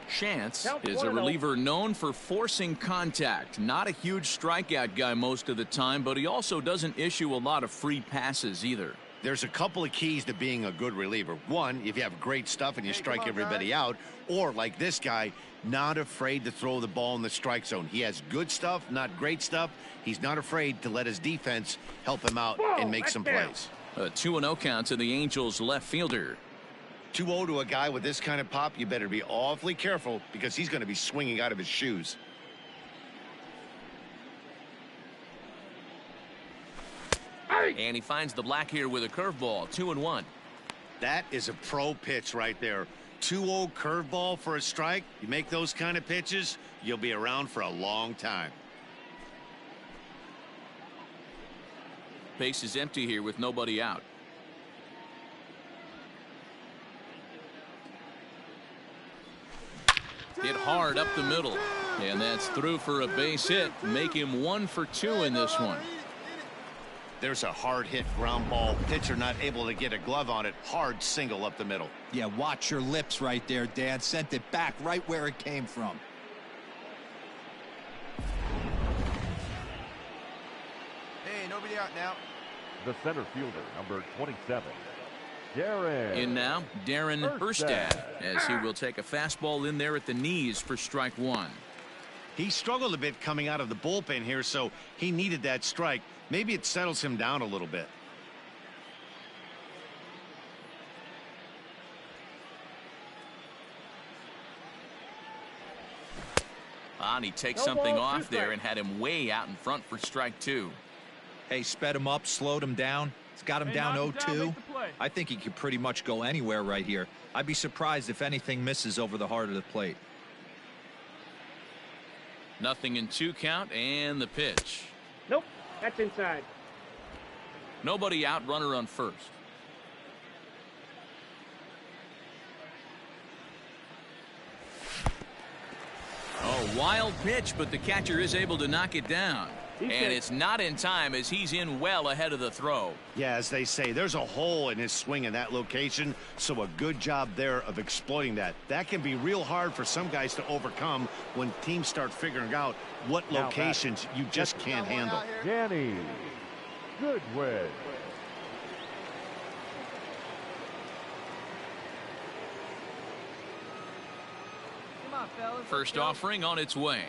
Chance is a reliever known for forcing contact. Not a huge strikeout guy most of the time, but he also doesn't issue a lot of free passes either. There's a couple of keys to being a good reliever. One, if you have great stuff and you strike everybody out, or like this guy, not afraid to throw the ball in the strike zone. He has good stuff, not great stuff. He's not afraid to let his defense help him out and make some plays. A 2-0 count to the Angels left fielder. 2-0 to a guy with this kind of pop, you better be awfully careful because he's going to be swinging out of his shoes. And he finds the black here with a curveball. 2-1. That is a pro pitch right there. 2-0 curveball for a strike. You make those kind of pitches, you'll be around for a long time. Base is empty here with nobody out. Hit hard up the middle, and that's through for a base hit. Make him 1 for 2 in this one. There's a hard hit ground ball. Pitcher not able to get a glove on it. Hard single up the middle. Yeah, watch your lips right there, Dan. Sent it back right where it came from. Hey, nobody out now. The center fielder, number 27. Darren. In now, Darren Erstad, as he will take a fastball in there at the knees for strike 1. He struggled a bit coming out of the bullpen here, so he needed that strike. Maybe it settles him down a little bit. And he takes something off there and had him way out in front for strike 2. Hey, sped him up, slowed him down. It's got him down 0-2. I think he could pretty much go anywhere right here. I'd be surprised if anything misses over the heart of the plate. 0-2 count, and the pitch. Nope, that's inside. Nobody out, runner on first. Oh, wild pitch, but the catcher is able to knock it down. And it's not in time as he's in well ahead of the throw. Yeah, as they say, there's a hole in his swing in that location, so a good job there of exploiting that. That can be real hard for some guys to overcome when teams start figuring out what locations you just can't handle. Danny Goodwin. Come on, fellas. First offering on its way.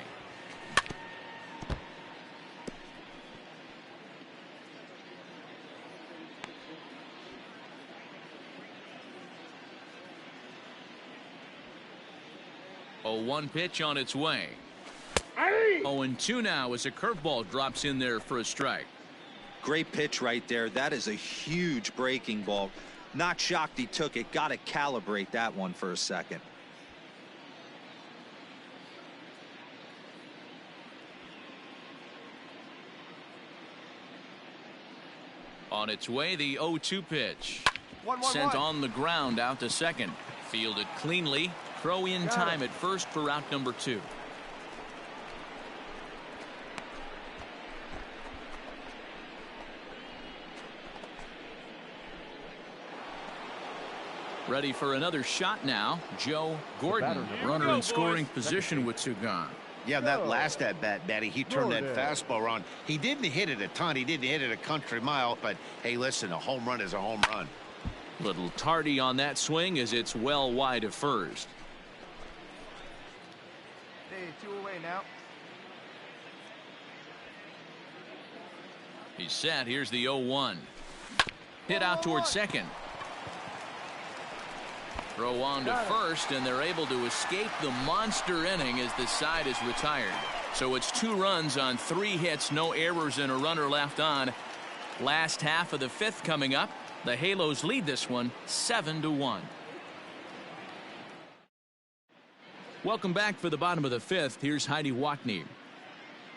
Oh, 1 pitch on its way. 0-2 now as a curveball drops in there for a strike. Great pitch right there. That is a huge breaking ball. Not shocked he took it. Got to calibrate that one for a second. On its way, the 0-2 pitch. 1-1-1. Sent on the ground out to second. Fielded cleanly. Throw in time at first for out number 2. Ready for another shot now. Joe Gordon, runner in scoring position with 2 gone. Yeah, that last at-bat, Batty, he turned that fastball around. He didn't hit it a ton. He didn't hit it a country mile. But, hey, listen, a home run is a home run. Little tardy on that swing as it's well wide of first. Hey, 2 away now. He's set. Here's the 0-1. Hit out towards second. Throw on to first, and they're able to escape the monster inning as the side is retired. So it's 2 runs on 3 hits, no errors, and a runner left on. Last half of the 5th coming up. The Halos lead this one 7-1. Welcome back for the bottom of the fifth. Here's Heidi Watney.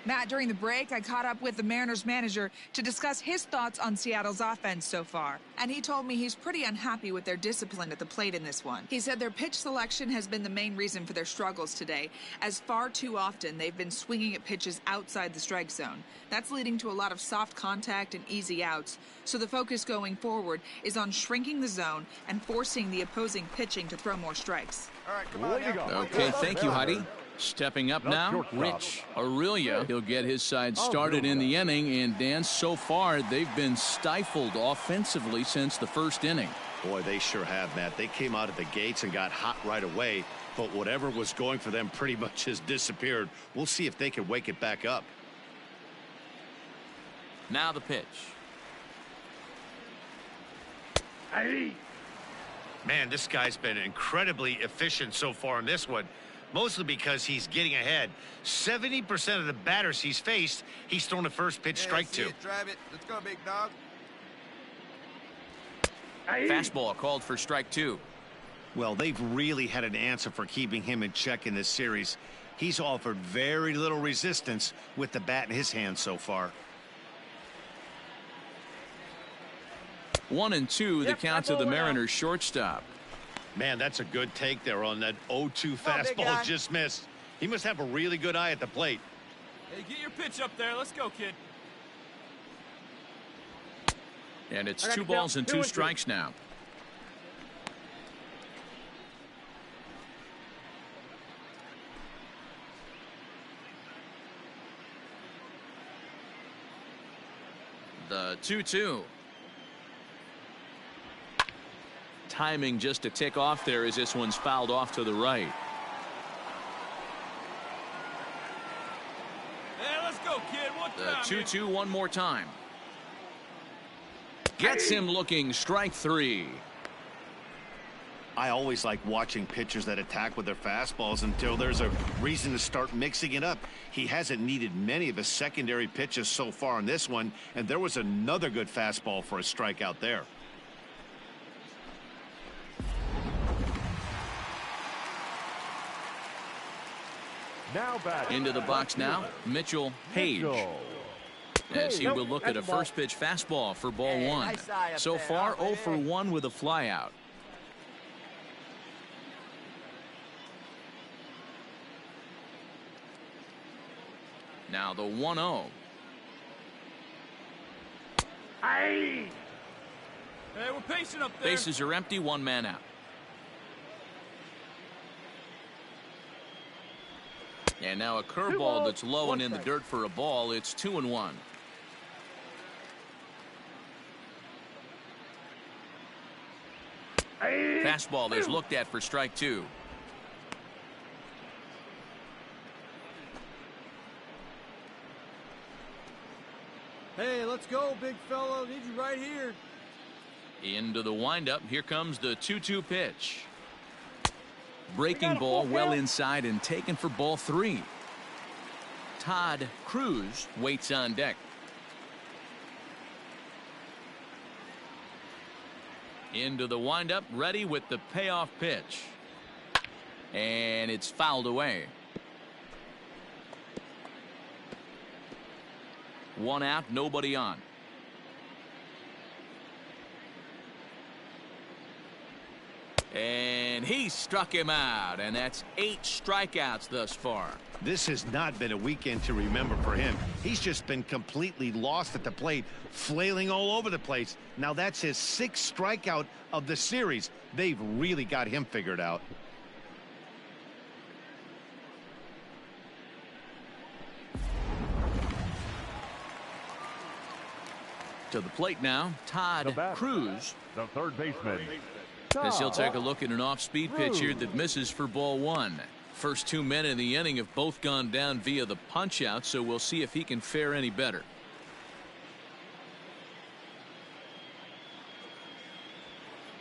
Matt, during the break, I caught up with the Mariners manager to discuss his thoughts on Seattle's offense so far. And he told me he's pretty unhappy with their discipline at the plate in this one. He said their pitch selection has been the main reason for their struggles today, as far too often they've been swinging at pitches outside the strike zone. That's leading to a lot of soft contact and easy outs. So the focus going forward is on shrinking the zone and forcing the opposing pitching to throw more strikes. All right, come on now. Okay, thank you, Heidi. Stepping up now, Rich Aurelia. He'll get his side started in the inning, and Dan, so far they've been stifled offensively since the first inning. Boy, they sure have, Matt. They came out of the gates and got hot right away, but whatever was going for them pretty much has disappeared. We'll see if they can wake it back up. Now the pitch. Man, this guy's been incredibly efficient so far in this one, mostly because he's getting ahead. 70% of the batters he's faced, he's thrown a first pitch strike to. Drive it. Let's go, big dog. Fastball called for strike two. Well, they've really had an answer for keeping him in check in this series. He's offered very little resistance with the bat in his hand so far. 1-2, the count to the Mariners shortstop. Man, that's a good take there on that 0-2 fastball just missed. He must have a really good eye at the plate. Hey, get your pitch up there. Let's go, kid. And it's 2 balls and 2 strikes now. The 2-2. Timing just to tick off there as this one's fouled off to the right. Hey, let's go, kid. The 2-2 one more time. Gets him looking, strike 3. I always like watching pitchers that attack with their fastballs until there's a reason to start mixing it up. He hasn't needed many of his secondary pitches so far in this one, and there was another good fastball for a strikeout there. Now back into the box now, Mitchell Page. As he will look at a first pitch fastball for ball 1. So far 0 for 1 with a flyout. Now the 1-0. Hey, we're pacing up there. Bases are empty, 1 man out. And now a curveball that's low and in the dirt for a ball. It's 2-1. Fastball is looked at for strike 2. Hey, let's go, big fella. Need you right here. Into the windup. Here comes the 2-2 pitch. Breaking ball well inside and taken for ball 3. Todd Cruz waits on deck. Into the windup, ready with the payoff pitch. And it's fouled away. 1 out, nobody on. And he struck him out, and that's 8 strikeouts thus far. This has not been a weekend to remember for him. He's just been completely lost at the plate, flailing all over the place. Now that's his 6th strikeout of the series. They've really got him figured out. To the plate now, Todd Cruz. The third baseman. As he'll take a look at an off-speed pitch here that misses for ball 1. First 2 men in the inning have both gone down via the punch-out, so we'll see if he can fare any better.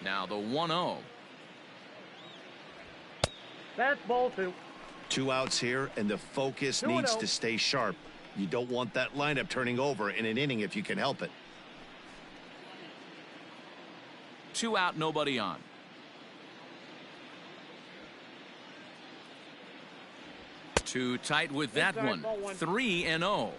Now the 1-0. That's ball 2. 2 outs here, and the focus needs to stay sharp. You don't want that lineup turning over in an inning if you can help it. 2 out, nobody on. Too tight with that one. 3-0.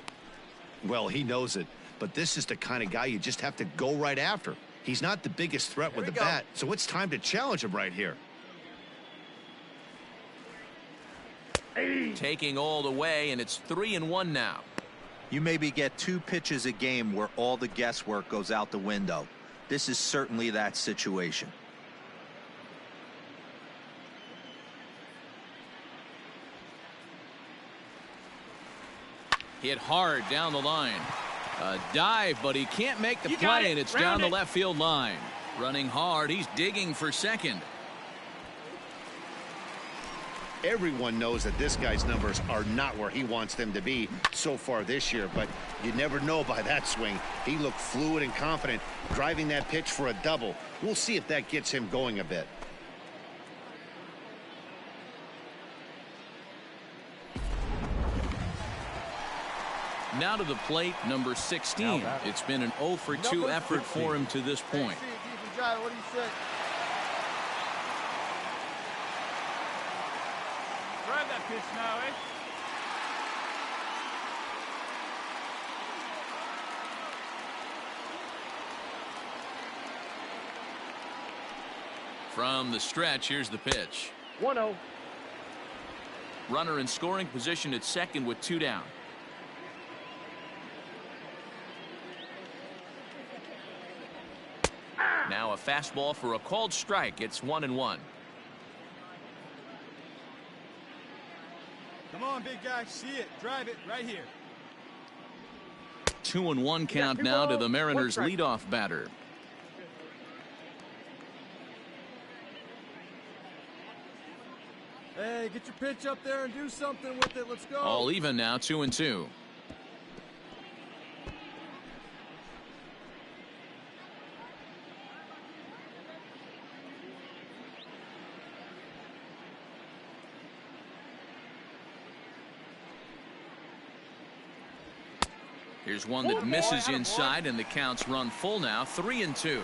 Well, he knows it, but this is the kind of guy you just have to go right after. He's not the biggest threat with the bat, so it's time to challenge him right here. Taking all the way, and it's 3-1 now. You maybe get 2 pitches a game where all the guesswork goes out the window. This is certainly that situation. Hit hard down the line. A dive, but he can't make the play, and it's down the left field line. Running hard, he's digging for second. Everyone knows that this guy's numbers are not where he wants them to be so far this year, but you never know by that swing. He looked fluid and confident, driving that pitch for a double. We'll see if that gets him going a bit. Now to the plate, number 16. It's been an 0 for 2 effort for him to this point. What do you say? Grab that pitch now, eh? From the stretch, here's the pitch. 1-0. Runner in scoring position at second with 2 down. Now a fastball for a called strike. It's 1-1. Come on, big guy. See it. Drive it right here. 2-1 count now to the Mariners leadoff batter. Hey, get your pitch up there and do something with it. Let's go. All even now, 2-2. Here's one that misses inside, and the count's run full now, 3-2.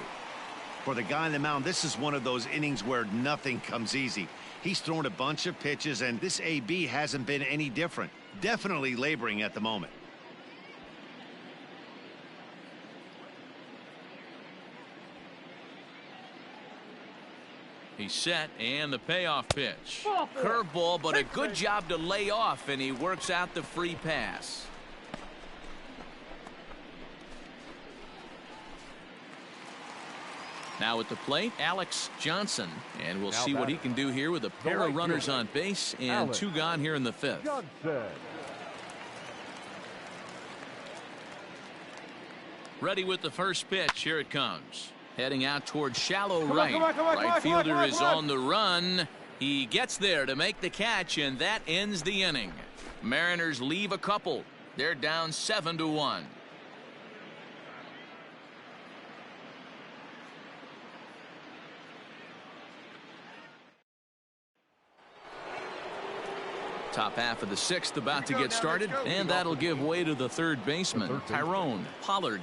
For the guy on the mound, this is one of those innings where nothing comes easy. He's thrown a bunch of pitches, and this AB hasn't been any different. Definitely laboring at the moment. He's set, and the payoff pitch. Curveball, but a good job to lay off, and he works out the free pass. Now at the plate, Alex Johnson, and we'll see what he can do here with a pair of runners on base and 2 gone here in the 5th. Ready with the first pitch. Here it comes. Heading out towards shallow right. Right fielder is on the run. He gets there to make the catch, and that ends the inning. Mariners leave a couple. They're down 7-1. Top half of the 6th about to get started, and that'll give way to the third baseman, Tyrone Pollard.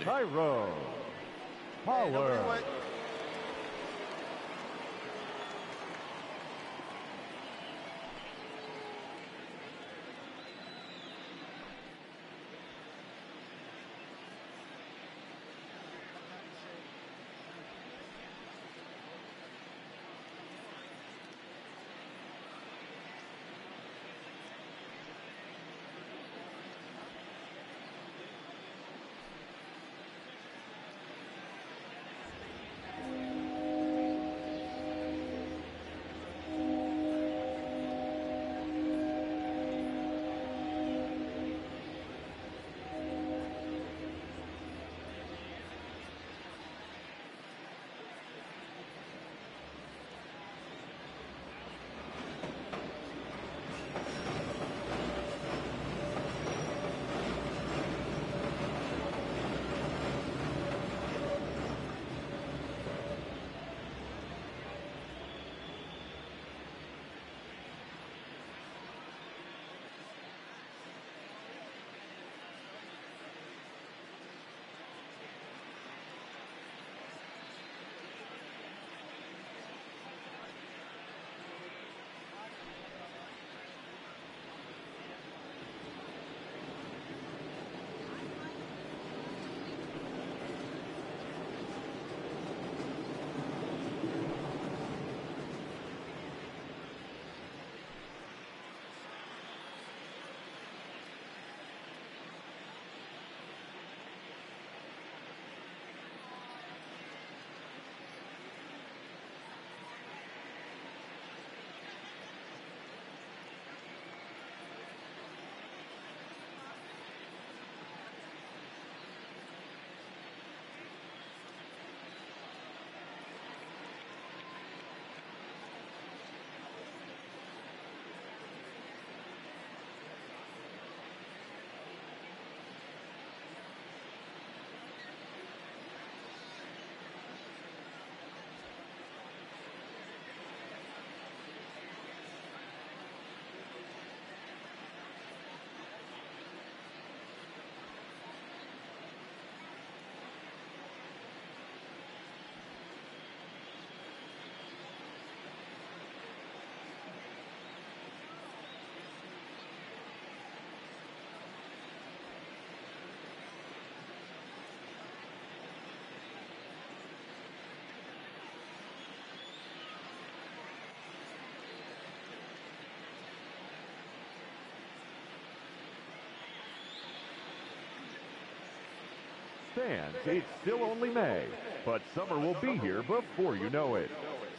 fans, it's still only May, but summer will be here before you know it.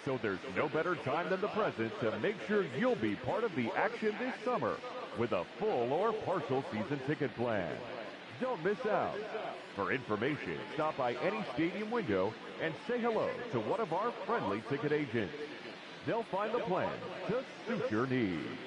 So there's no better time than the present to make sure you'll be part of the action this summer with a full or partial season ticket plan. Don't miss out. For information, stop by any stadium window and say hello to one of our friendly ticket agents. They'll find the plan to suit your needs.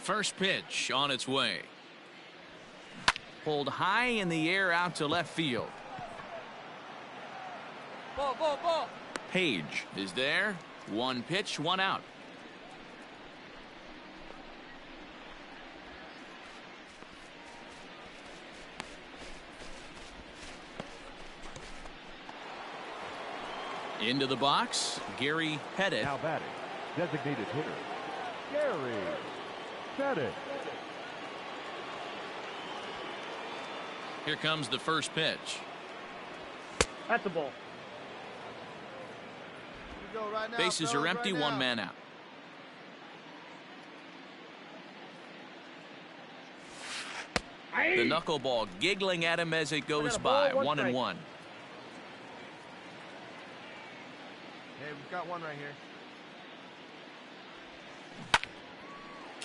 First pitch on its way. Pulled high in the air out to left field. Ball. Page is there. One pitch, one out. Into the box, Gary Pettit. Now batting, designated hitter, Gary Pettit. Here comes the first pitch. That's a ball. Go right now, Bases are empty, right one now. man out. The knuckleball giggling at him as it goes by. 1-1. Hey, we've got one right here.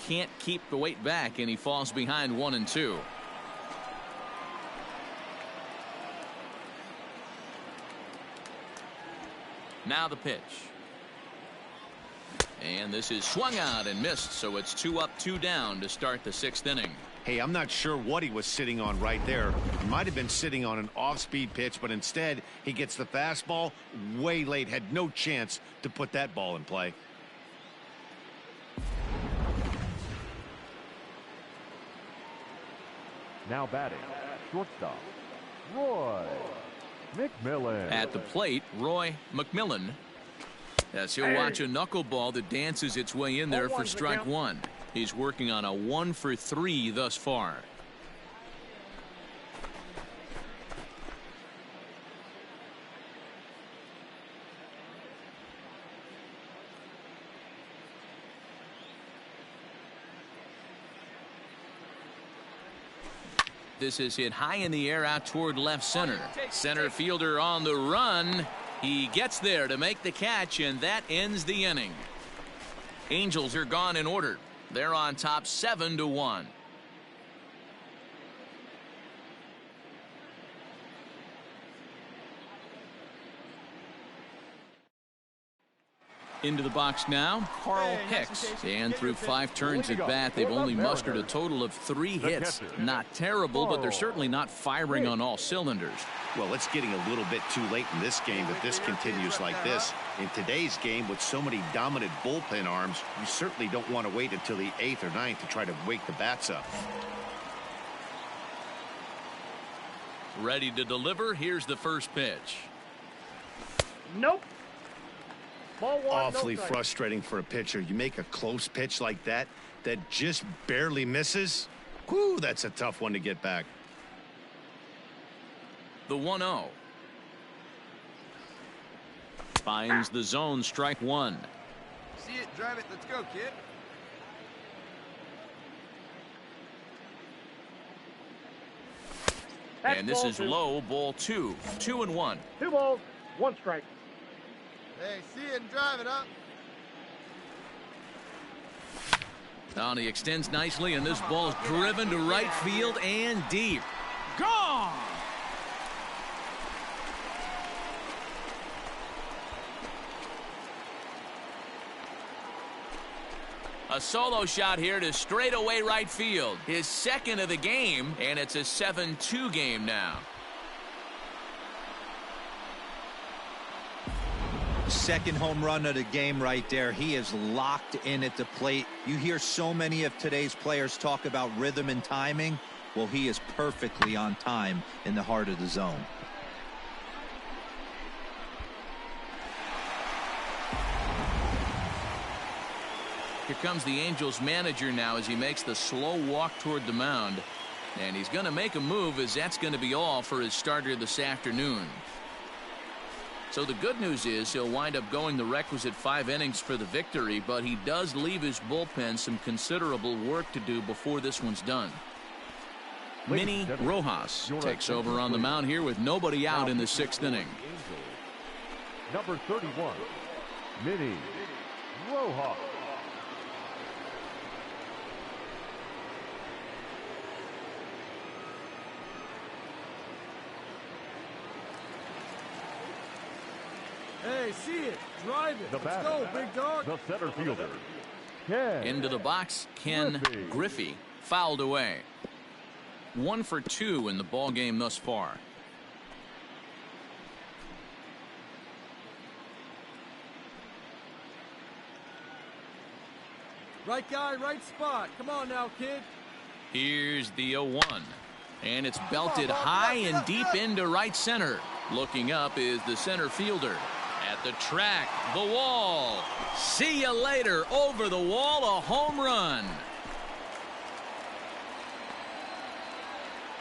Can't keep the weight back, and he falls behind 1-2. Now the pitch. And this is swung out and missed, so it's 2 up, 2 down to start the 6th inning. Hey, I'm not sure what he was sitting on right there. He might have been sitting on an off-speed pitch, but instead he gets the fastball way late. Had no chance to put that ball in play. Now batting, shortstop, Roy McMillan. At the plate, Roy McMillan. As he'll watch a knuckleball that dances its way in there for strike one. He's working on a 1 for 3 thus far. This is hit high in the air out toward left center. Center fielder on the run. He gets there to make the catch, and that ends the inning. Angels are gone in order. They're on top 7-1. Into the box now, Carl Hicks. And through 5 turns at bat, they've only mustered a total of 3 hits. Not terrible, but they're certainly not firing on all cylinders. Well, it's getting a little bit too late in this game if this continues like this. In today's game, with so many dominant bullpen arms, you certainly don't want to wait until the 8th or 9th to try to wake the bats up. Ready to deliver. Here's the first pitch. Nope. Ball one, Awfully no strike. frustrating for a pitcher. You make a close pitch like that just barely misses. Whew, that's a tough one to get back. The 1-0. Finds the zone, strike one. See it, drive it. Let's go, kid. That's And this ball is 2. low, ball 2. 2-1. 2 balls, 1 strike. Hey, see it and drive it up. Now he extends nicely, and this ball's driven to right field and deep. Gone! A solo shot here to straightaway right field. His second of the game, and it's a 7-2 game now. Second home run of the game right there. He is locked in at the plate. You hear so many of today's players talk about rhythm and timing. Well, he is perfectly on time in the heart of the zone. Here comes the Angels manager now as he makes the slow walk toward the mound. And he's going to make a move, as that's going to be all for his starter this afternoon. So the good news is he'll wind up going the requisite 5 innings for the victory, but he does leave his bullpen some considerable work to do before this one's done. Minnie Rojas takes over on the mound here with nobody out in the 6th inning. Number 31, Minnie Rojas. Hey, see it, drive it. The Let's batter, go, big dog. the center fielder, 10. Into the box, Ken Griffey fouled away. 1 for 2 in the ball game thus far. Right guy, right spot. Come on now, kid. Here's the 0-1. And it's belted high and deep into right center. Looking up is the center fielder. At the track, the wall. See you later. Over the wall, a home run.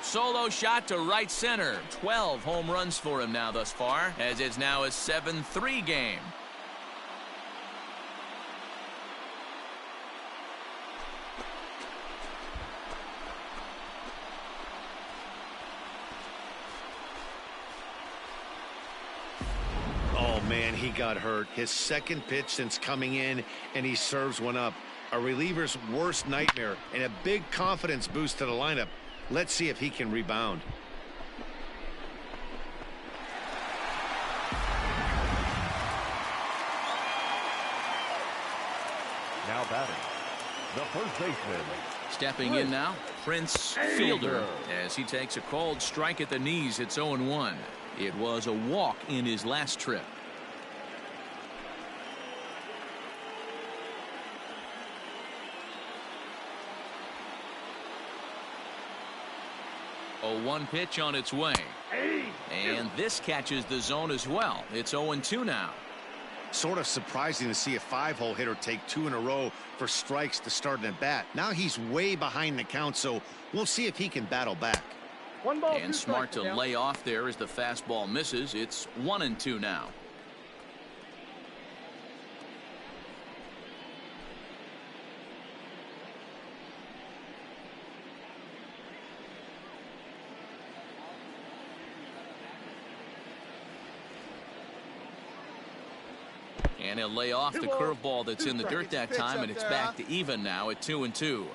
Solo shot to right center. 12 home runs for him now thus far, as it's now a 7-3 game. Man, he got hurt. His second pitch since coming in, and he serves one up. A reliever's worst nightmare, and a big confidence boost to the lineup. Let's see if he can rebound. Now batting, the first baseman. Stepping in now, Prince Fielder, as he takes a called strike at the knees. It's 0-1. It was a walk in his last trip. A 1 pitch on its way. And this catches the zone as well. It's 0-2 now. Sort of surprising to see a 5-hole hitter take 2 in a row for strikes to start an at-bat. Now he's way behind the count, so we'll see if he can battle back. 1 ball, and 2 smart strikes to lay off there as the fastball misses. It's 1-2 now. And he'll lay off the curveball that's in the dirt that time, and it's back to even now at 2-2.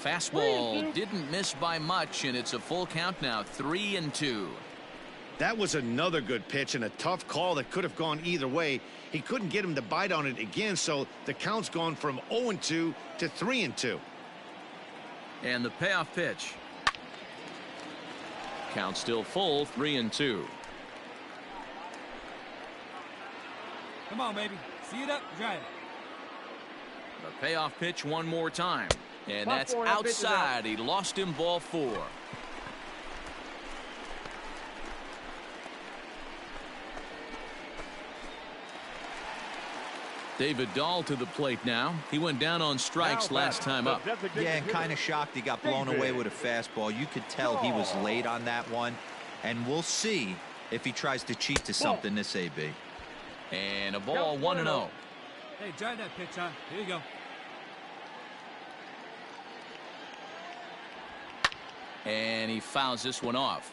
Fastball didn't miss by much, and it's a full count now, 3-2. That was another good pitch and a tough call that could have gone either way. He couldn't get him to bite on it again, so the count's gone from 0-2 to 3-2. And the payoff pitch. Count still full, 3-2. Come on, baby. See it up, drive it. The payoff pitch one more time. And that's outside. He lost him, ball 4. David Dahl to the plate now. He went down on strikes last time up. Yeah, and kind of shocked he got blown away with a fastball. You could tell he was late on that one. And we'll see if he tries to cheat to something this AB. And a ball, 1-0. Hey, drive that pitch, huh? Here you go. And he fouls this one off.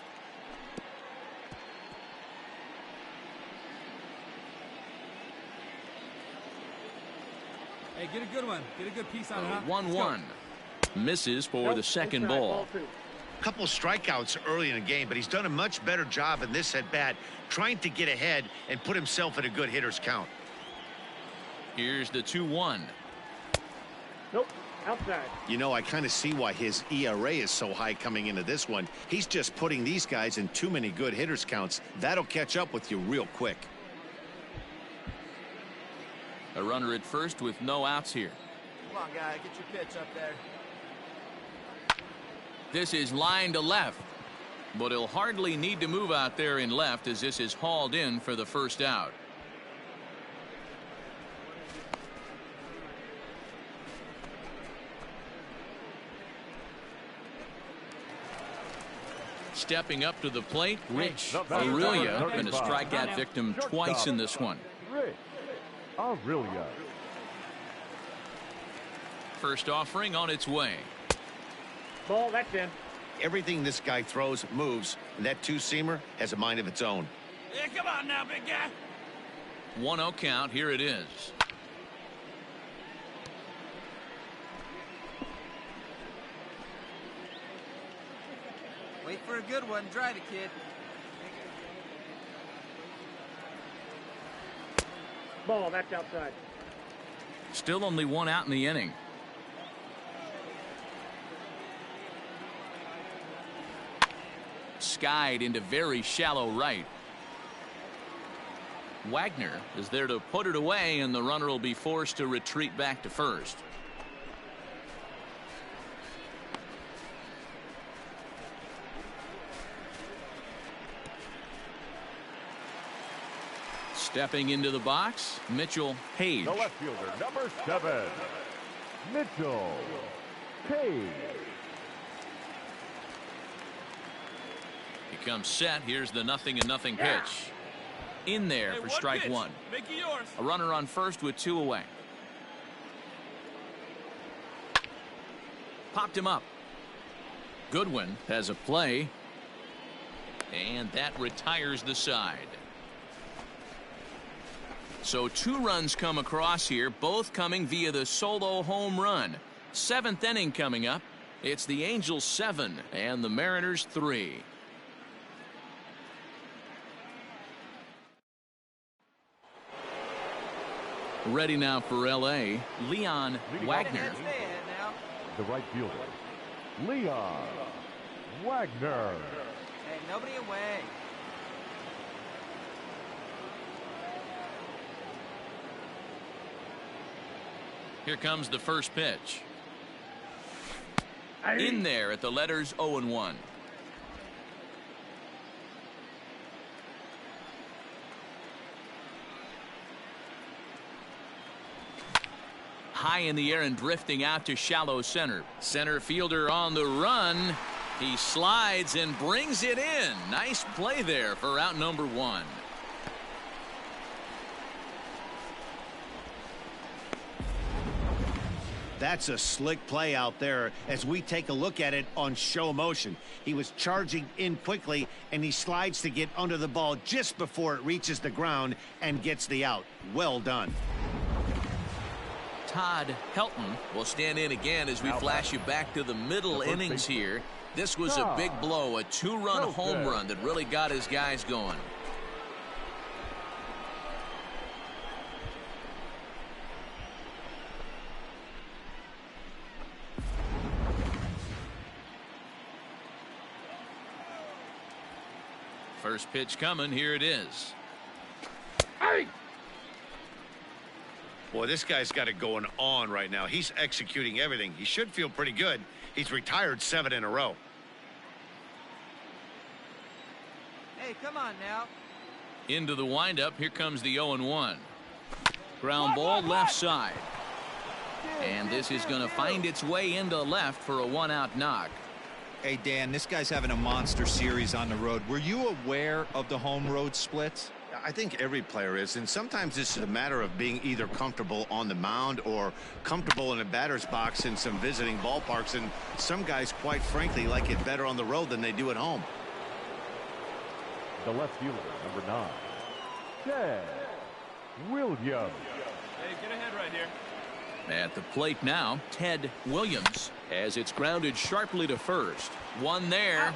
Hey, get a good one. Get a good piece on it, huh? 1-1. Misses for the second ball. Couple strikeouts early in the game, but he's done a much better job in this at-bat, trying to get ahead and put himself in a good hitter's count. Here's the 2-1. Nope, outside. You know, I kind of see why his ERA is so high coming into this one. He's just putting these guys in too many good hitter's counts. That'll catch up with you real quick. A runner at first with no outs here. Come on, guy, get your pitch up there. This is line to left, but he'll hardly need to move out there in left as this is hauled in for the first out. Stepping up to the plate, Rich Aurelia, been a strikeout victim twice in this one. Rich Aurelia. First offering on its way. Ball, that's in. Everything this guy throws moves, and that two-seamer has a mind of its own. Yeah, come on now, big guy. 1-0 count. Here it is. Wait for a good one. Drive it, kid. Ball, that's outside. Still only one out in the inning. Skied into very shallow right. Wagner is there to put it away, and the runner will be forced to retreat back to first. Stepping into the box, Mitchell Page. The left fielder, number 7, Mitchell Page. He comes set. Here's the 0-0 pitch. In there for strike one. Make it yours. A runner on first with 2 away. Popped him up. Goodwin has a play. And that retires the side. So 2 runs come across here, both coming via the solo home run. 7th inning coming up. It's the Angels 7 and the Mariners 3. Ready now for L.A., Leon Wagner. The right fielder, Leon Wagner. Hey, nobody away. Here comes the first pitch. In there at the letters 0-1. High in the air and drifting out to shallow center. Center fielder on the run. He slides and brings it in. Nice play there for out number 1. That's a slick play out there as we take a look at it on show motion. He was charging in quickly, and he slides to get under the ball just before it reaches the ground and gets the out. Well done. Todd Helton will stand in again as we flash you back to the middle innings here. This was a big blow, a 2-run home run that really got his guys going. First pitch coming. Here it is. Hey! Boy, this guy's got it going on right now. He's executing everything. He should feel pretty good. He's retired 7 in a row. Hey, come on now. Into the windup. Here comes the 0-1. Ground ball left side. And this is going to find its way into left for a 1-out knock. Hey, Dan, this guy's having a monster series on the road. Were you aware of the home road splits? I think every player is, and sometimes this is a matter of being either comfortable on the mound or comfortable in a batter's box in some visiting ballparks, and some guys, quite frankly, like it better on the road than they do at home. The left fielder, number 9, Ted Williams. Hey, get ahead right here. At the plate now, Ted Williams, as it's grounded sharply to first. One there.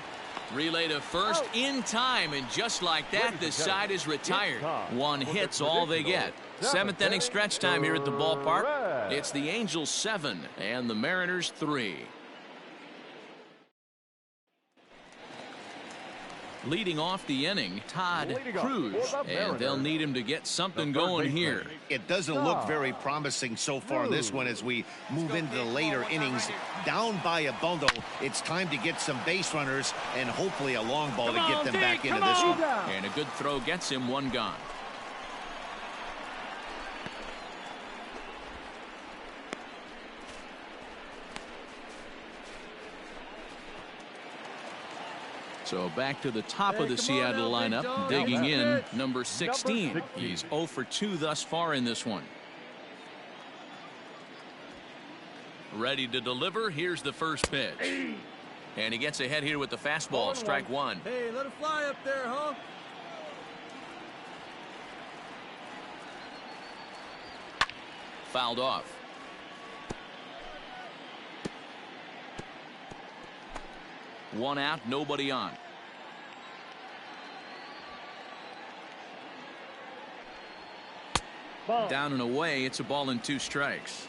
Relay to first in time, and just like that, the side is retired. One hit's all they get. 7th inning stretch time here at the ballpark. It's the Angels 7 and the Mariners 3. Leading off the inning, Todd Cruz, and they'll need him to get something going here. It doesn't look very promising so far in this one as we move into the later innings. Down by a bundle, it's time to get some base runners and hopefully a long ball to get them back into this one. And a good throw gets him one gone. So back to the top of the Seattle lineup, digging in, number 16. He's 0 for 2 thus far in this one. Ready to deliver. Here's the first pitch. And he gets ahead here with the fastball. Strike 1. Hey, let it fly up there, huh? Fouled off. One out, nobody on. Ball. Down and away, it's a ball and 2 strikes.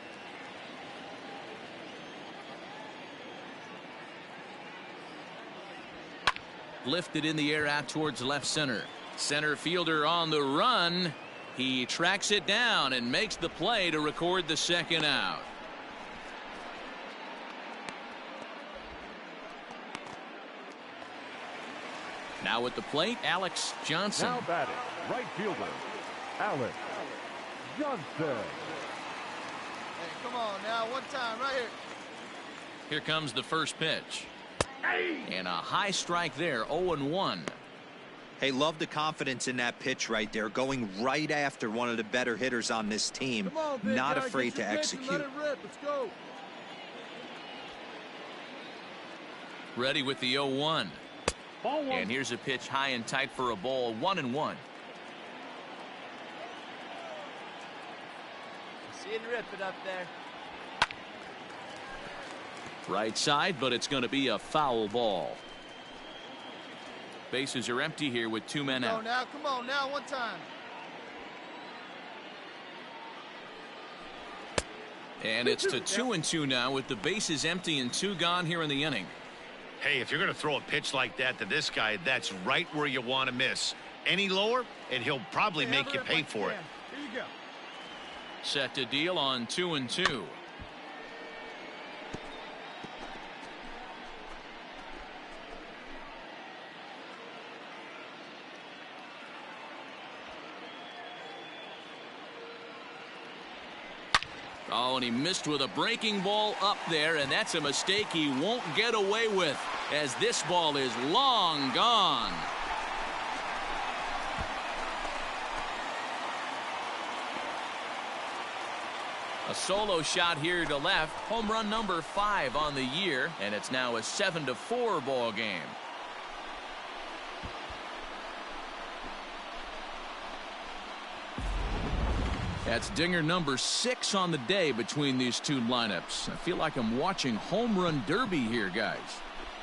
Lifted in the air out towards left center. Center fielder on the run. He tracks it down and makes the play to record the second out. Now at the plate, Alex Johnson. Now batting, right fielder, Alex Johnson. Hey, come on now, one time right here. Here comes the first pitch. And a high strike there, 0-1. Hey, love the confidence in that pitch right there, going right after one of the better hitters on this team. Come on, big Not guy, afraid get to your pitch and execute. let it rip. Let's go. Ready with the 0-1. Ball 1. And here's a pitch high and tight for a ball, 1-1. See it rip it up there. Right side, but it's going to be a foul ball. Bases are empty here with 2 men out. Come on now, one time. And it's to 2-2 now with the bases empty and 2 gone here in the inning. Hey, if you're going to throw a pitch like that to this guy, that's right where you want to miss. Any lower, and he'll probably make you pay for it. Here you go. Set to deal on 2-2. Oh, and he missed with a breaking ball up there, and that's a mistake he won't get away with, as this ball is long gone. A solo shot here to left, home run number 5 on the year, and it's now a 7-4 ball game. That's dinger number 6 on the day between these 2 lineups. I feel like I'm watching home run derby here, guys.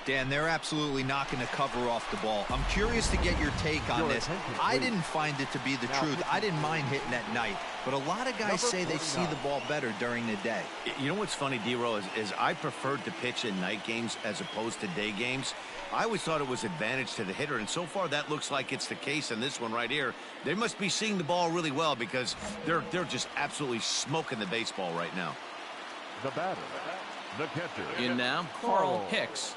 Dan, they're absolutely not going to cover off the ball. I'm curious to get your take on this. I didn't find it to be the truth. I didn't mind hitting at night, but a lot of guys say they see the ball better during the day. You know what's funny, D-Roll, is I preferred to pitch in night games as opposed to day games. I always thought it was advantage to the hitter, and so far that looks like it's the case in this one right here. They must be seeing the ball really well because they're just absolutely smoking the baseball right now. The batter, the catcher. In now, Carl Hicks.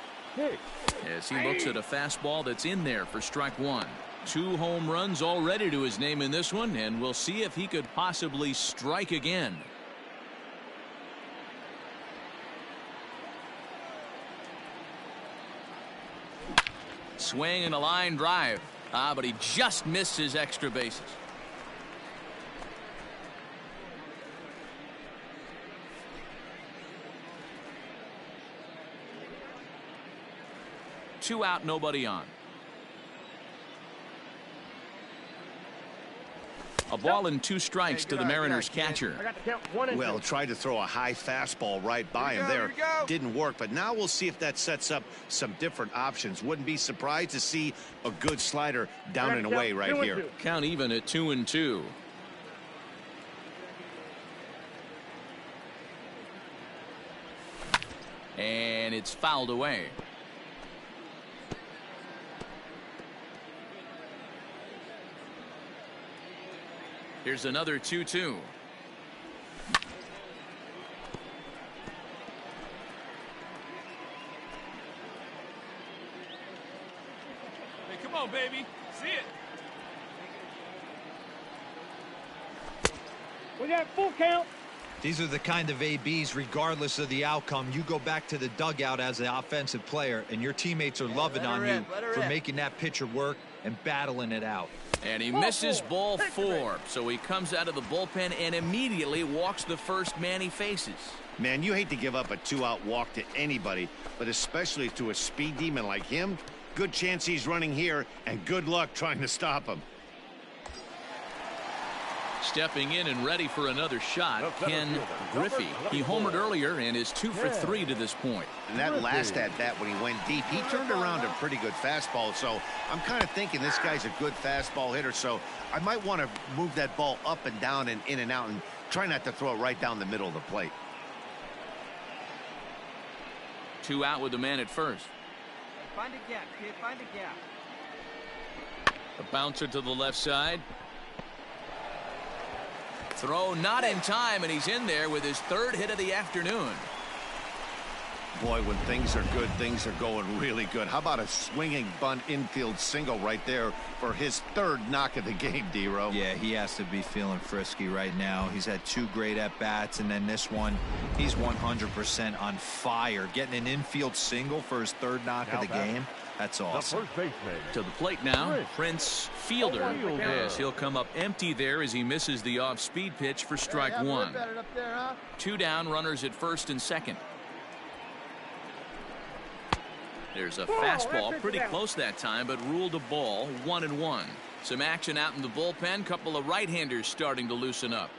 As he looks at a fastball that's in there for strike 1. 2 home runs already to his name in this one, and we'll see if he could possibly strike again. Swing and a line drive. But he just missed his extra bases. Two out, nobody on. A ball and 2 strikes to the Mariners catcher. I got to count 1 and 2. Well, tried to throw a high fastball right by him there. Didn't work, but now we'll see if that sets up some different options. Wouldn't be surprised to see a good slider down and away right here. Count even at 2-2. And it's fouled away. Here's another 2-2. Hey, come on, baby. See it. We got full count. These are the kind of ABs, regardless of the outcome, you go back to the dugout as an offensive player, and your teammates are loving on you for making that pitcher work and battling it out. And he misses ball 4, so he comes out of the bullpen and immediately walks the first man he faces. Man, you hate to give up a 2-out walk to anybody, but especially to a speed demon like him. Good chance he's running here, and good luck trying to stop him. Stepping in and ready for another shot, Ken Griffey. He homered earlier and is 2 for 3 to this point. And that last at-bat when he went deep, he turned around a pretty good fastball. So I'm kind of thinking this guy's a good fastball hitter. So I might want to move that ball up and down and in and out and try not to throw it right down the middle of the plate. 2 out with the man at first. Find a gap, kid. Find a gap. A bouncer to the left side. Throw not in time, and he's in there with his 3rd hit of the afternoon. Boy, when things are good, things are going really good. How about a swinging bunt infield single right there for his 3rd knock of the game, D-Row? Yeah, he has to be feeling frisky right now. He's had 2 great at-bats, and then this one, he's 100% on fire. Getting an infield single for his 3rd knock of the game, that's awesome. To the plate now, Prince Fielder, as he'll come up empty there as he misses the off-speed pitch for strike 1. 2 down, runners at first and second. There's a fastball pretty close that time, but ruled a ball, 1-1. Some action out in the bullpen. Couple of right-handers starting to loosen up.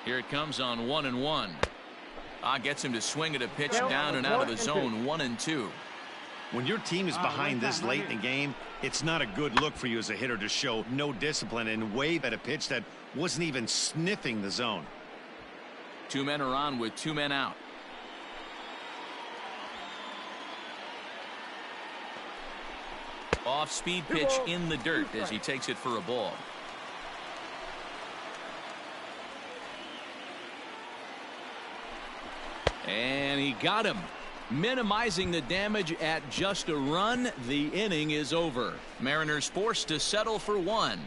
Here it comes on 1-1. Gets him to swing at a pitch down and out of the zone, 1-2. When your team is behind this late in the game, it's not a good look for you as a hitter to show no discipline and wave at a pitch that wasn't even sniffing the zone. 2 men are on with 2 men out. Off-speed pitch in the dirt as he takes it for a ball. And he got him. Minimizing the damage at just a run. The inning is over. Mariners forced to settle for 1.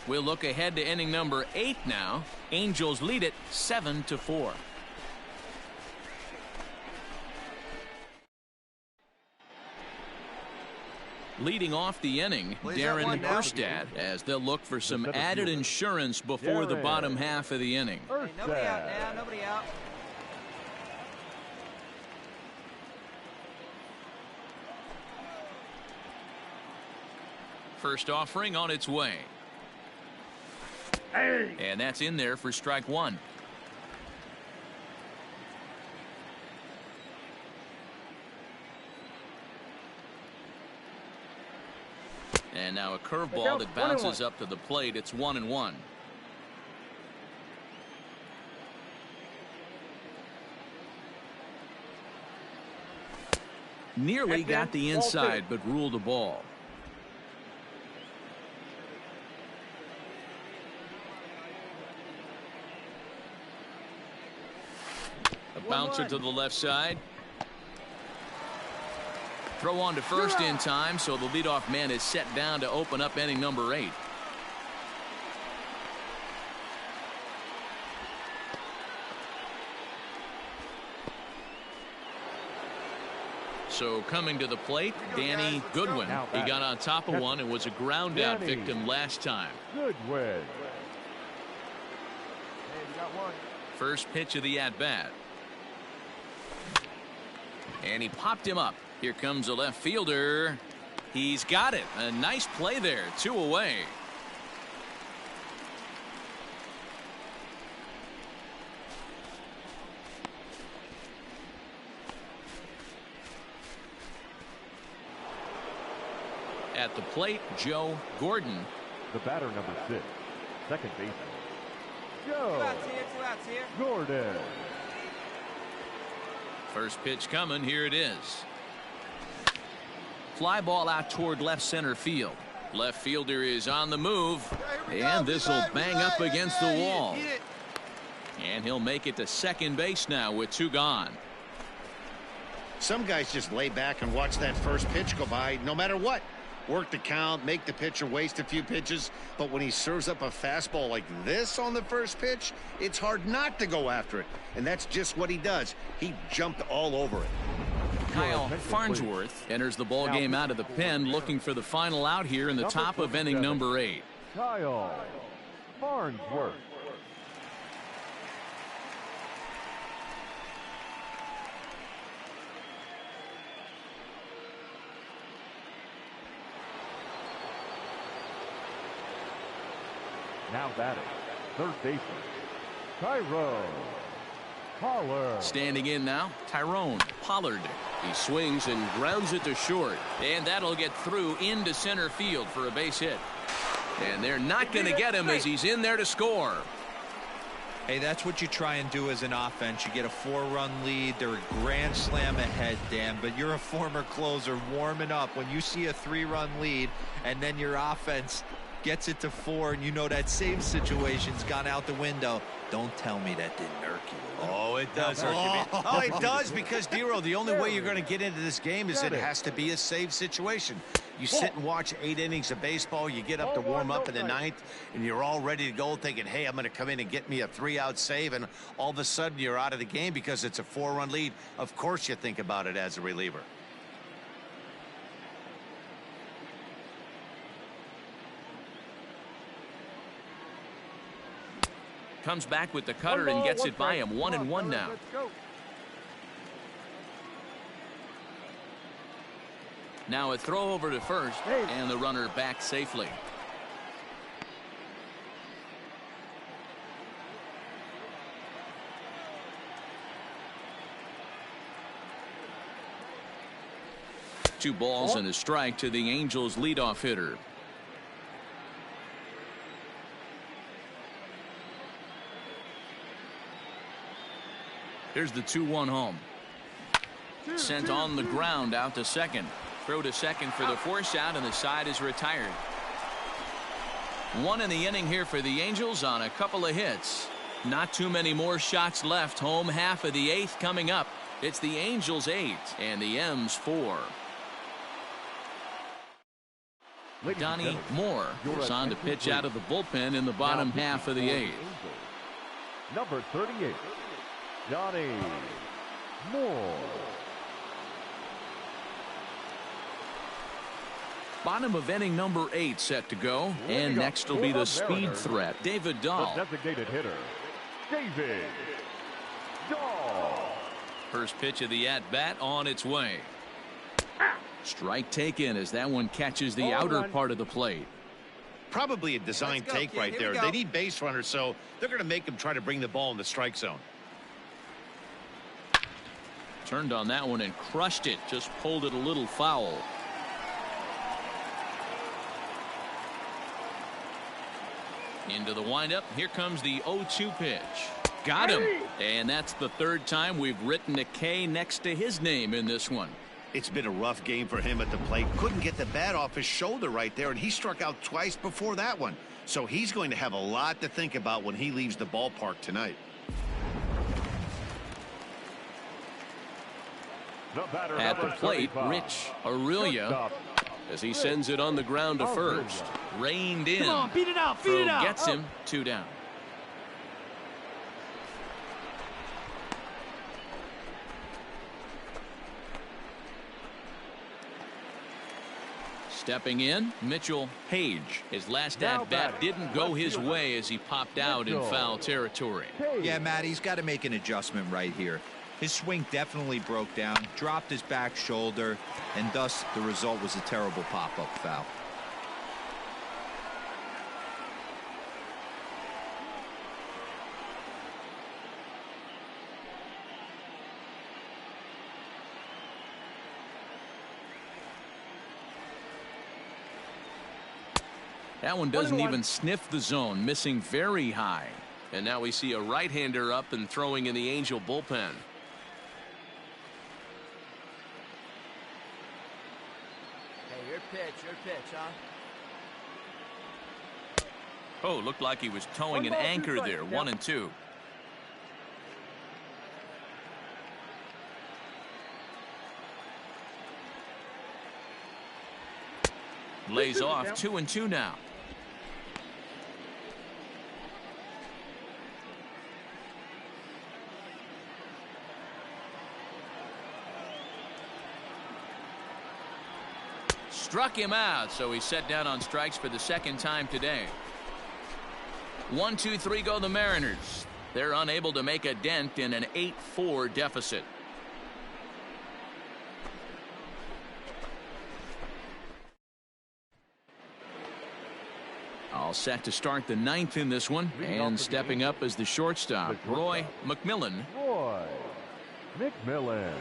We'll look ahead to inning number 8 now. Angels lead it 7-4. Leading off the inning, Darren Erstad, as they'll look for some added insurance before the bottom half of the inning. Hey, nobody out now. Nobody out. First offering on its way. And that's in there for strike 1. And now a curveball that bounces up to the plate. It's 1-1. Nearly got the inside, but ruled a ball. A bouncer to the left side. Throw on to first in time, so the leadoff man is set down to open up inning number 8. So coming to the plate, Danny Goodwin. He got on top of one and was a ground out victim last time. Goodwin. First pitch of the at-bat. And he popped him up. Here comes a left fielder. He's got it. A nice play there. 2 away. At the plate, Joe Gordon. The batter, number 6, second baseman, Joe 2 outs here. 2 outs here. Gordon. First pitch coming. Here it is. Fly ball out toward left center field. Left fielder is on the move, and this will bang up against the wall. And he'll make it to second base now with 2 gone. Some guys just lay back and watch that first pitch go by no matter what. Work the count, make the pitcher waste a few pitches, but when he serves up a fastball like this on the first pitch, it's hard not to go after it. And that's just what he does. He jumped all over it. Kyle Farnsworth enters the ball game out of the pen, looking for the final out here in the top of inning number 8. Kyle Farnsworth. Now batting, third baseman, Tyrone Pollard. Standing in now, Tyrone Pollard. He swings and grounds it to short, and that'll get through into center field for a base hit. And they're not going to get him as he's in there to score. Hey, that's what you try and do as an offense. You get a 4-run lead. They're a grand slam ahead, Dan, but you're a former closer warming up when you see a 3-run lead and then your offense gets it to 4 and you know that same situation's gone out the window. Don't tell me that didn't irk you. Oh, it does irk you. Oh, it does, because, Dero, the only way you're going to get into this game is it has to be a save situation. You sit and watch 8 innings of baseball, you get up to warm up in the 9th, and you're all ready to go thinking, hey, I'm going to come in and get me a 3-out save, and all of a sudden you're out of the game because it's a 4-run lead. Of course you think about it as a reliever. Comes back with the cutter and gets it by him. 1-1 now. Now a throw over to first, and the runner back safely. Two balls and a strike to the Angels leadoff hitter. Here's the 2-1 home. Sent on the ground out to second. Throw to second for the force out, and the side is retired. 1 in the inning here for the Angels on a couple of hits. Not too many more shots left. Home half of the 8th coming up. It's the Angels 8 and the M's 4. Donnie Moore is on to pitch out of the bullpen in the bottom half of the 8th. Number 38, Donnie Moore. Bottom of inning number 8 set to go, and next will be the speed threat, David Dahl. The designated hitter, David Dahl. First pitch of the at-bat on its way. Strike taken as that one catches the outer part of the plate. Probably a design take right there. They need base runners, so they're going to make them try to bring the ball in the strike zone. Turned on that one and crushed it. Just pulled it a little foul. Into the windup. Here comes the 0-2 pitch. Got him. And that's the 3rd time we've written a K next to his name in this one. It's been a rough game for him at the plate. Couldn't get the bat off his shoulder right there, and he struck out twice before that one. So he's going to have a lot to think about when he leaves the ballpark tonight. At the plate, Rich Aurelia, as he sends it on the ground to first. Reined in. Come on, beat it out, beat it out. Gets him 2 down. Stepping in, Mitchell Page. His last at-bat didn't go his way as he popped out in foul territory. Yeah, Matt, he's got to make an adjustment right here. His swing definitely broke down, dropped his back shoulder, and thus the result was a terrible pop-up foul. That one doesn't even sniff the zone, missing very high. And now we see a right-hander up and throwing in the Angel bullpen. Hey, your pitch, huh? Oh, looked like he was towing an anchor there. 1-2. Lays off. 2-2 now. Struck him out, so he's set down on strikes for the 2nd time today. 1-2-3 go the Mariners. They're unable to make a dent in an 8-4 deficit. All set to start the ninth in this one, and stepping up as the shortstop, Roy McMillan. Roy McMillan.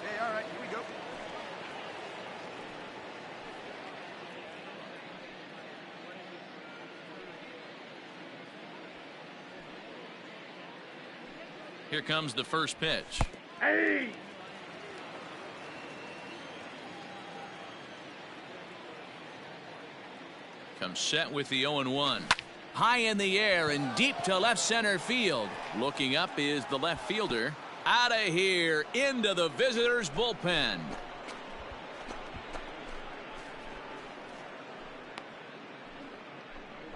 Hey, all right, here we go. Here comes the first pitch. Hey! Comes set with the 0-1. High in the air and deep to left center field. Looking up is the left fielder. Out of here into the visitors' bullpen.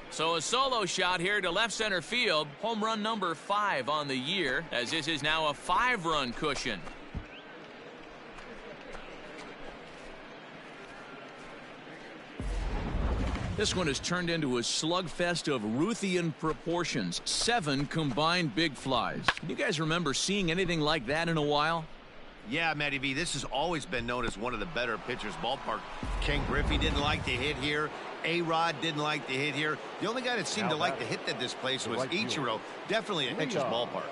So a solo shot here to left center field. Home run number 5 on the year, as this is now a 5-run cushion. This one has turned into a slugfest of Ruthian proportions. 7 combined big flies. You guys remember seeing anything like that in a while? Yeah, Matty V, this has always been known as one of the better pitchers' ballpark. Ken Griffey didn't like to hit here. A-Rod didn't like to hit here. The only guy that seemed to like to hit at this place was Ichiro. Definitely a pitcher's ballpark.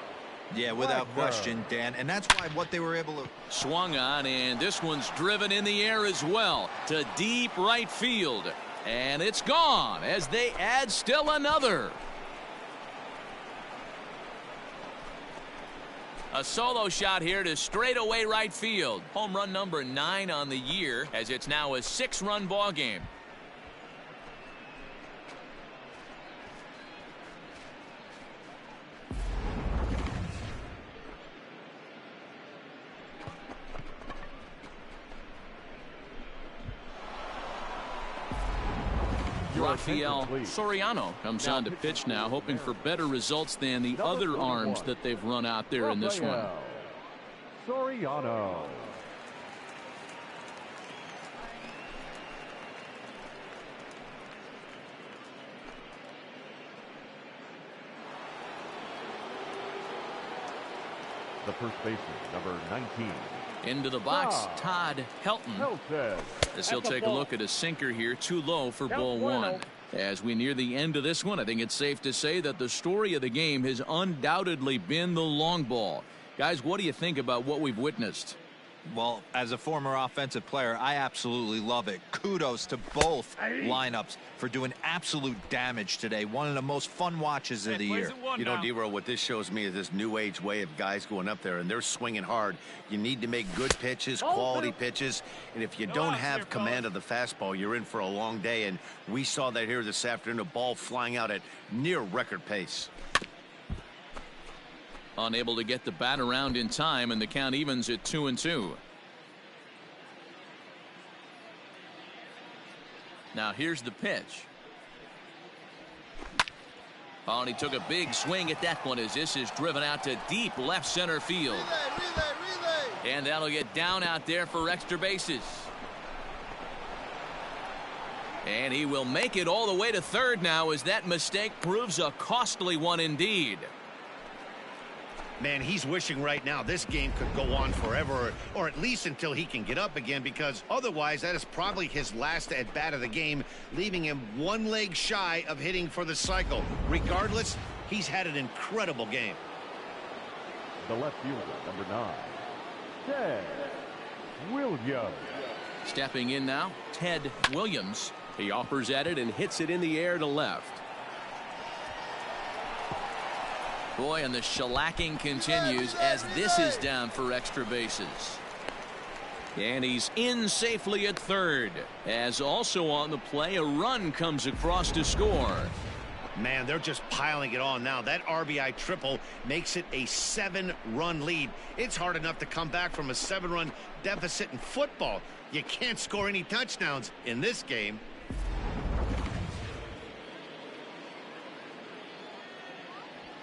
Yeah, without question, Dan. And that's why what they were able to... Swung on, and this one's driven in the air as well to deep right field. And it's gone as they add still another. A solo shot here to straightaway right field. Home run number 9 on the year, as it's now a 6-run ball game. Rafael Soriano comes on to pitch now, hoping for better results than the other arms that they've run out there in this one. Soriano. The first baseman, number 19. Into the box, Todd Helton. As he'll take a look at a sinker here, too low for ball 1. As we near the end of this one, I think it's safe to say that the story of the game has undoubtedly been the long ball. Guys, what do you think about what we've witnessed? Well, as a former offensive player, I absolutely love it. Kudos to both lineups for doing absolute damage today. One of the most fun watches of the year. You know, D-Roll, what this shows me is this new age way of guys going up there, and they're swinging hard. You need to make good pitches, quality pitches, and if you don't have command of the fastball, you're in for a long day, and we saw that here this afternoon, a ball flying out at near record pace. Unable to get the bat around in time, and the count evens at 2-2. Now here's the pitch. Oh, and he took a big swing at that one as this is driven out to deep left center field. Relay. And that'll get down out there for extra bases. And he will make it all the way to third now as that mistake proves a costly one indeed. Man, he's wishing right now this game could go on forever, or at least until he can get up again, because otherwise that is probably his last at bat of the game, leaving him one leg shy of hitting for the cycle. Regardless, he's had an incredible game. The left fielder, number 9, Ted Williams. Stepping in now, Ted Williams. He offers at it and hits it in the air to left. Boy, and the shellacking continues as this is down for extra bases. And he's in safely at third. As also on the play, a run comes across to score. Man, they're just piling it on now. That RBI triple makes it a 7-run lead. It's hard enough to come back from a 7-run deficit in football. You can't score any touchdowns in this game.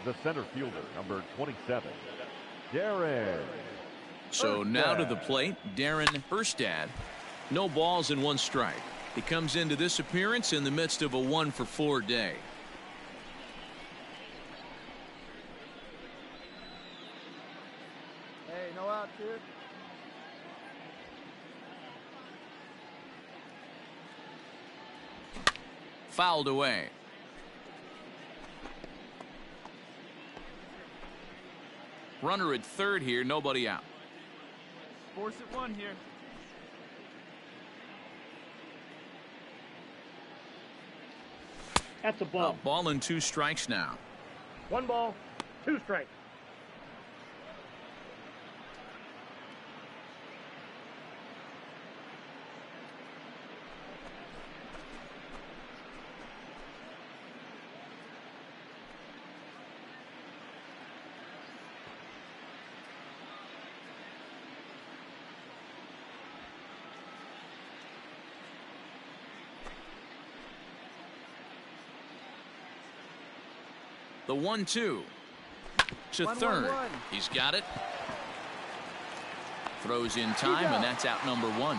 The center fielder, number 27, Darren. So now to the plate, Darren Erstad. No balls and 1 strike. He comes into this appearance in the midst of a 1-for-4 day. Hey, no outs here. Fouled away. Runner at third here, nobody out. Force it one here. That's a ball. A ball and 2 strikes now. 1 ball, 2 strikes. The 1-2 to third. 1-1-1. He's got it. Throws in time, and that's out number 1.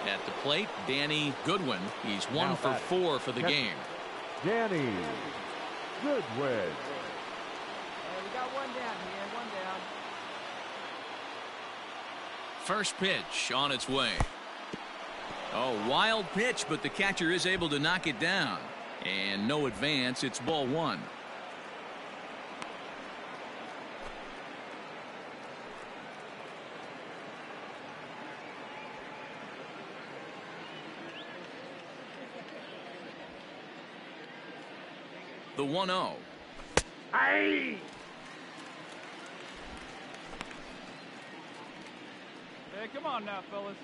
At the plate, Danny Goodwin. He's 1 for 4 for the game. Danny Goodwin. We got 1 down here, 1 down. First pitch on its way. Oh, wild pitch, but the catcher is able to knock it down. And no advance. It's ball 1. The 1-0. Aye! Hey, come on now, fellas.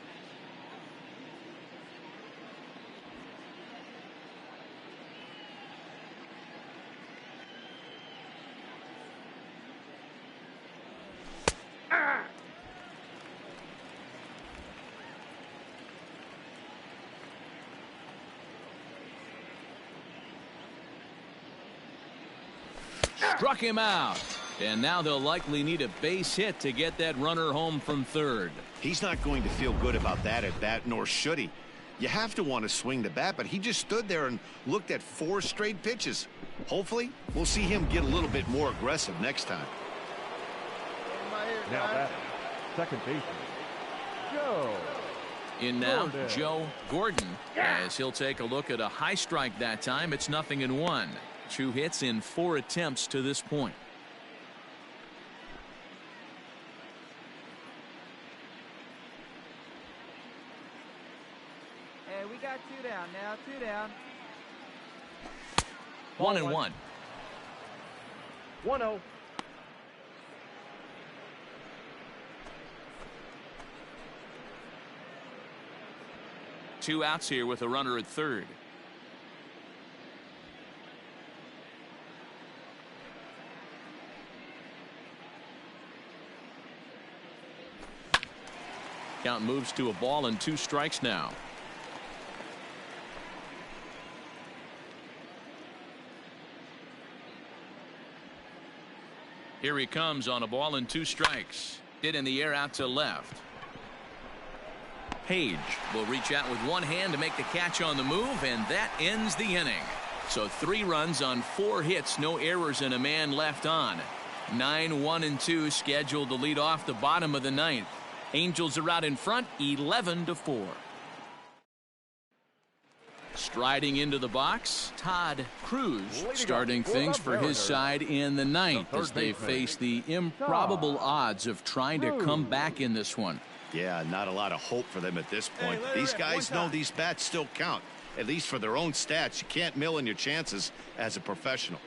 Struck him out. And now they'll likely need a base hit to get that runner home from third. He's not going to feel good about that at bat, nor should he. You have to want to swing the bat, but he just stood there and looked at 4 straight pitches. Hopefully, we'll see him get a little bit more aggressive next time. Now batting, second baseman, Joe. In now, Gordon. Joe Gordon, as he'll take a look at a high strike that time. It's 0-1. 2 hits in 4 attempts to this point. Hey, we got 2 down now, 2 down. 1-1. 1-0. Two outs here with a runner at third. Count moves to a ball and 2 strikes now. Here he comes on a ball and 2 strikes. Hit in the air out to left. Page will reach out with one hand to make the catch on the move, and that ends the inning. So 3 runs on 4 hits, no errors, and a man left on. 9-1-2 scheduled to lead off the bottom of the 9th. Angels are out in front, 11-4. Striding into the box, Todd Cruz starting things for his side in the 9th as they face the improbable odds of trying to come back in this one. Yeah, not a lot of hope for them at this point. Hey, These guys know these bats still count, at least for their own stats. You can't mill in your chances as a professional.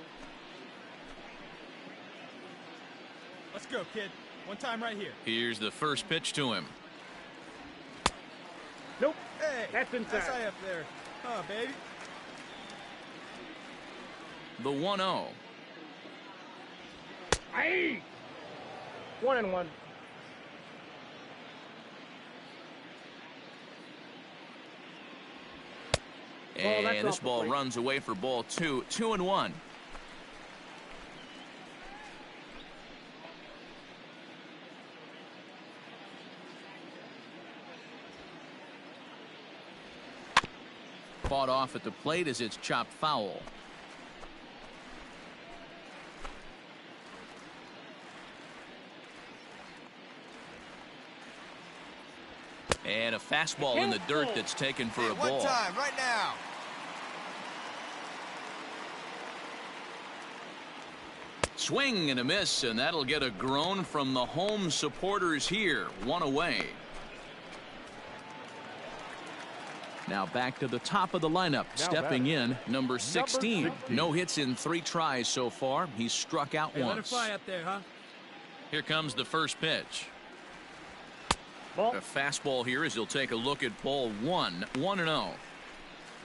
Let's go, kid. 1 time right here. Here's the first pitch to him. Nope. Hey, That's inside. That's high up there. Oh, baby. The 1-0. Aye! 1-1. And this ball runs away for ball 2. 2-1. Fought off at the plate as it's chopped foul. And a fastball in the dirt that's taken for a ball. One time, right now. Swing and a miss, and that'll get a groan from the home supporters here. One away. Now back to the top of the lineup. Stepping in, number 16. No hits in 3 tries so far. He's struck out Let it once. fly up there, huh? Here comes the first pitch. Ball. A fastball here as he'll take a look at ball 1. 1-0.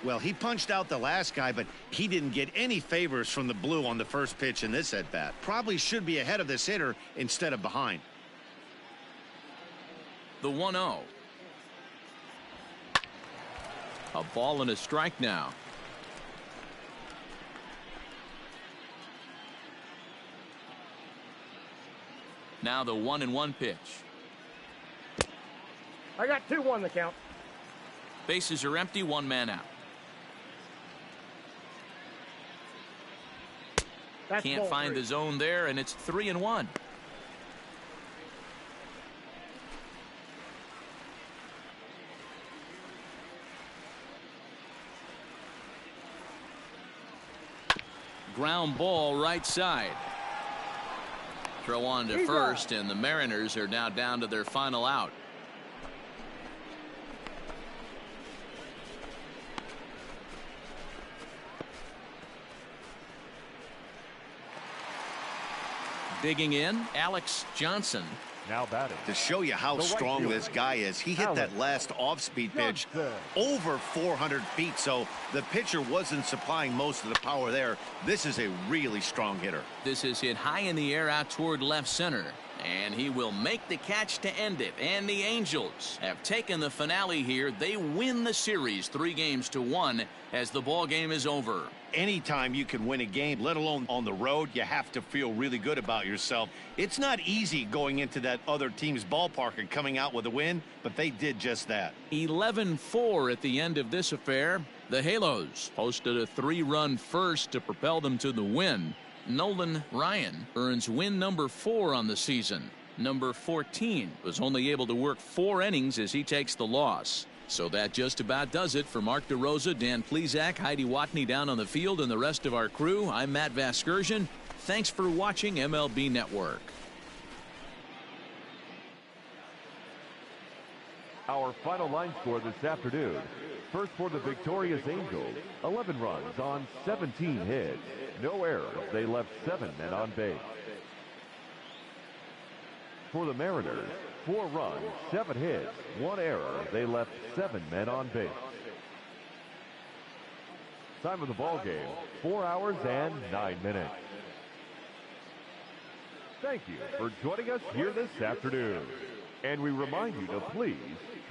Well, he punched out the last guy, but he didn't get any favors from the blue on the first pitch in this at-bat. Probably should be ahead of this hitter instead of behind. The 1-0. A ball and a strike now. Now the 1-1 pitch. I got 2-1 the count. Bases are empty, 1 man out. That's Can't ball find 3. the zone there, and it's 3-1. Ground ball right side. Throw on to first, and the Mariners are now down to their final out. Digging in, Alex Johnson. Now batting. To show you how The right strong fielder, this guy is, he hit that Alex last off-speed pitch Johnson. over 400 feet, so the pitcher wasn't supplying most of the power there. This is a really strong hitter. This is hit high in the air out toward left center. And he will make the catch to end it. And the Angels have taken the finale here. They win the series 3-1 as the ball game is over. Anytime you can win a game, let alone on the road, you have to feel really good about yourself. It's not easy going into that other team's ballpark and coming out with a win, but they did just that. 11-4 at the end of this affair. The Halos posted a 3-run first to propel them to the win. Nolan Ryan earns win number 4 on the season. Number 14 was only able to work 4 innings as he takes the loss. So that just about does it for Mark DeRosa, Dan Plesac, Heidi Watney down on the field, and the rest of our crew. I'm Matt Vasgersian. Thanks for watching MLB Network. Our final line score this afternoon. First for the victorious Angels, 11 runs on 17 hits. No errors. They left 7 men on base. For the Mariners, 4 runs, 7 hits, 1 error. They left 7 men on base. Time of the ball game, 4 hours and 9 minutes. Thank you for joining us here this afternoon. And we remind you to please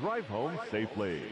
drive home safely.